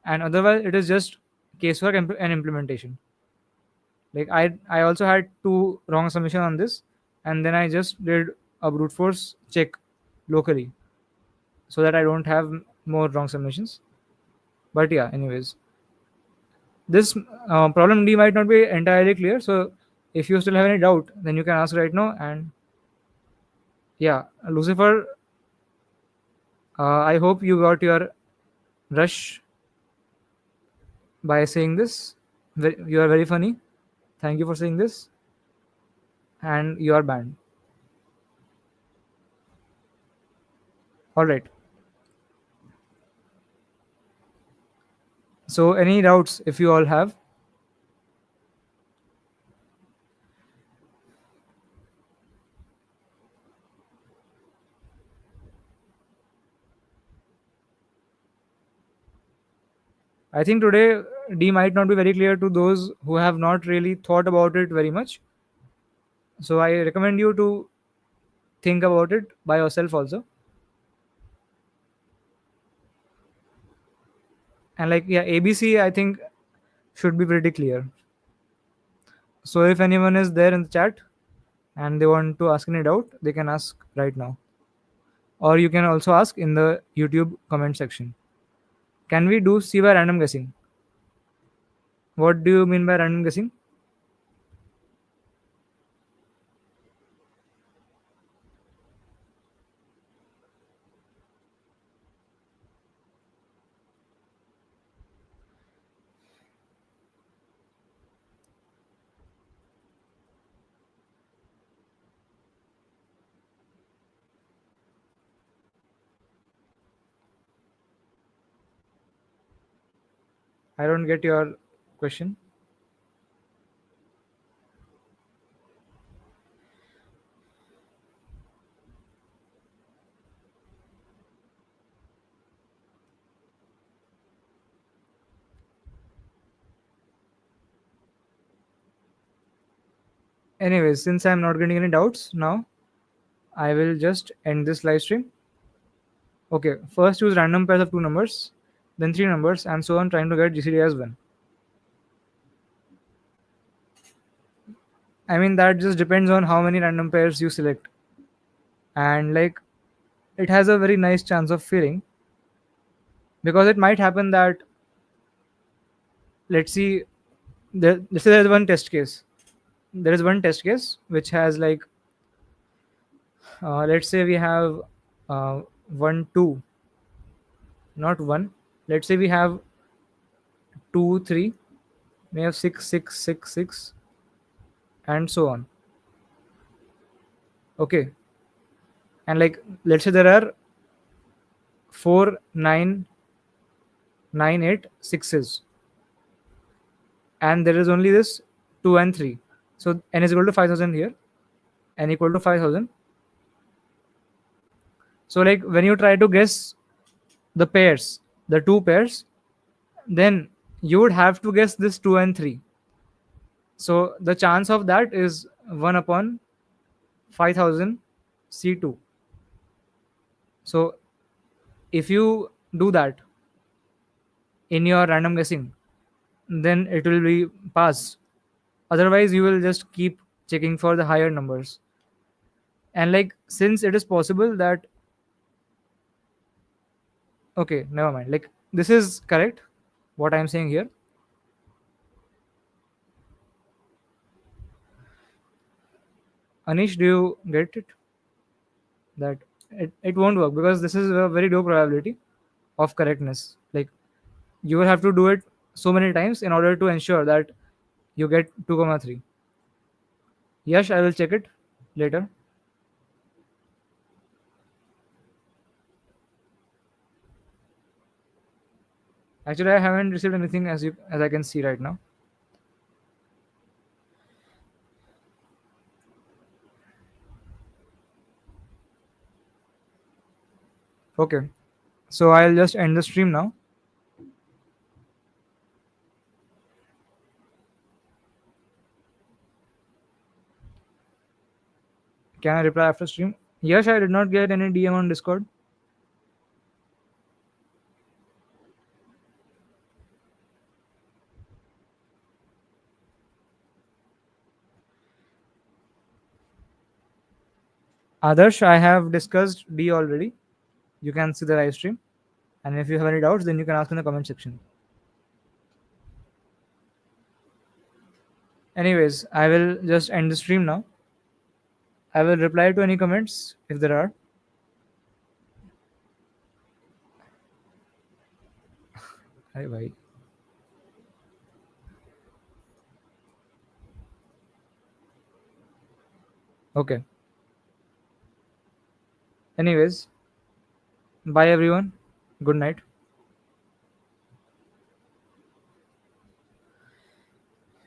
And otherwise it is just casework and implementation. Like I also had two wrong submission on this, and then I just did a brute force check locally so that I don't have more wrong submissions. But yeah, anyways, this problem D might not be entirely clear. So if you still have any doubt, then you can ask right now. And yeah, Lucifer, I hope you got your rush by saying this. You are very funny. Thank you for saying this, and you are banned. All right. So any doubts if you all have? I think today D might not be very clear to those who have not really thought about it very much. So I recommend you to think about it by yourself also. And like yeah, ABC I think should be pretty clear. So if anyone is there in the chat and they want to ask any doubt, they can ask right now. Or you can also ask in the YouTube comment section. Can we do C by random guessing? What do you mean by random guessing? I don't get your question. Anyways, since I'm not getting any doubts now, I will just end this live stream. Okay, first choose random pairs of two numbers, then three numbers, and so on, trying to get GCD as 1. I mean, that just depends on how many random pairs you select. And like, it has a very nice chance of failing because it might happen that, let's see, let's say there's one test case. There is one test case which has like, let's say we have 1, 2, not 1. Let's say we have 2, 3, we have 6, 6, 6, 6, and so on. Okay. And like, let's say there are 4, 9, 9, 8, 6s, and there is only this 2 and 3. So n is equal to 5000 here, n equal to 5000. So like when you try to guess the pairs, the two pairs, then you would have to guess this 2 and 3. So the chance of that is 1 upon 5000 C2. So if you do that in your random guessing, then it will be pass. Otherwise, you will just keep checking for the higher numbers. And like, since it is possible that, okay, never mind. Like, this is correct, what I'm saying here. Anish, do you get it? That it won't work because this is a very low probability of correctness. Like, you will have to do it so many times in order to ensure that you get 2,3. Yes, I will check it later. Actually, I haven't received anything as I can see right now. Okay, so I'll just end the stream now. Can I reply after stream? Yes, I did not get any DM on Discord. Others, I have discussed D already. You can see the live stream. And if you have any doubts, then you can ask in the comment section. Anyways, I will just end the stream now. I will reply to any comments if there are. Bye bye. Okay. Anyways, bye everyone. Good night.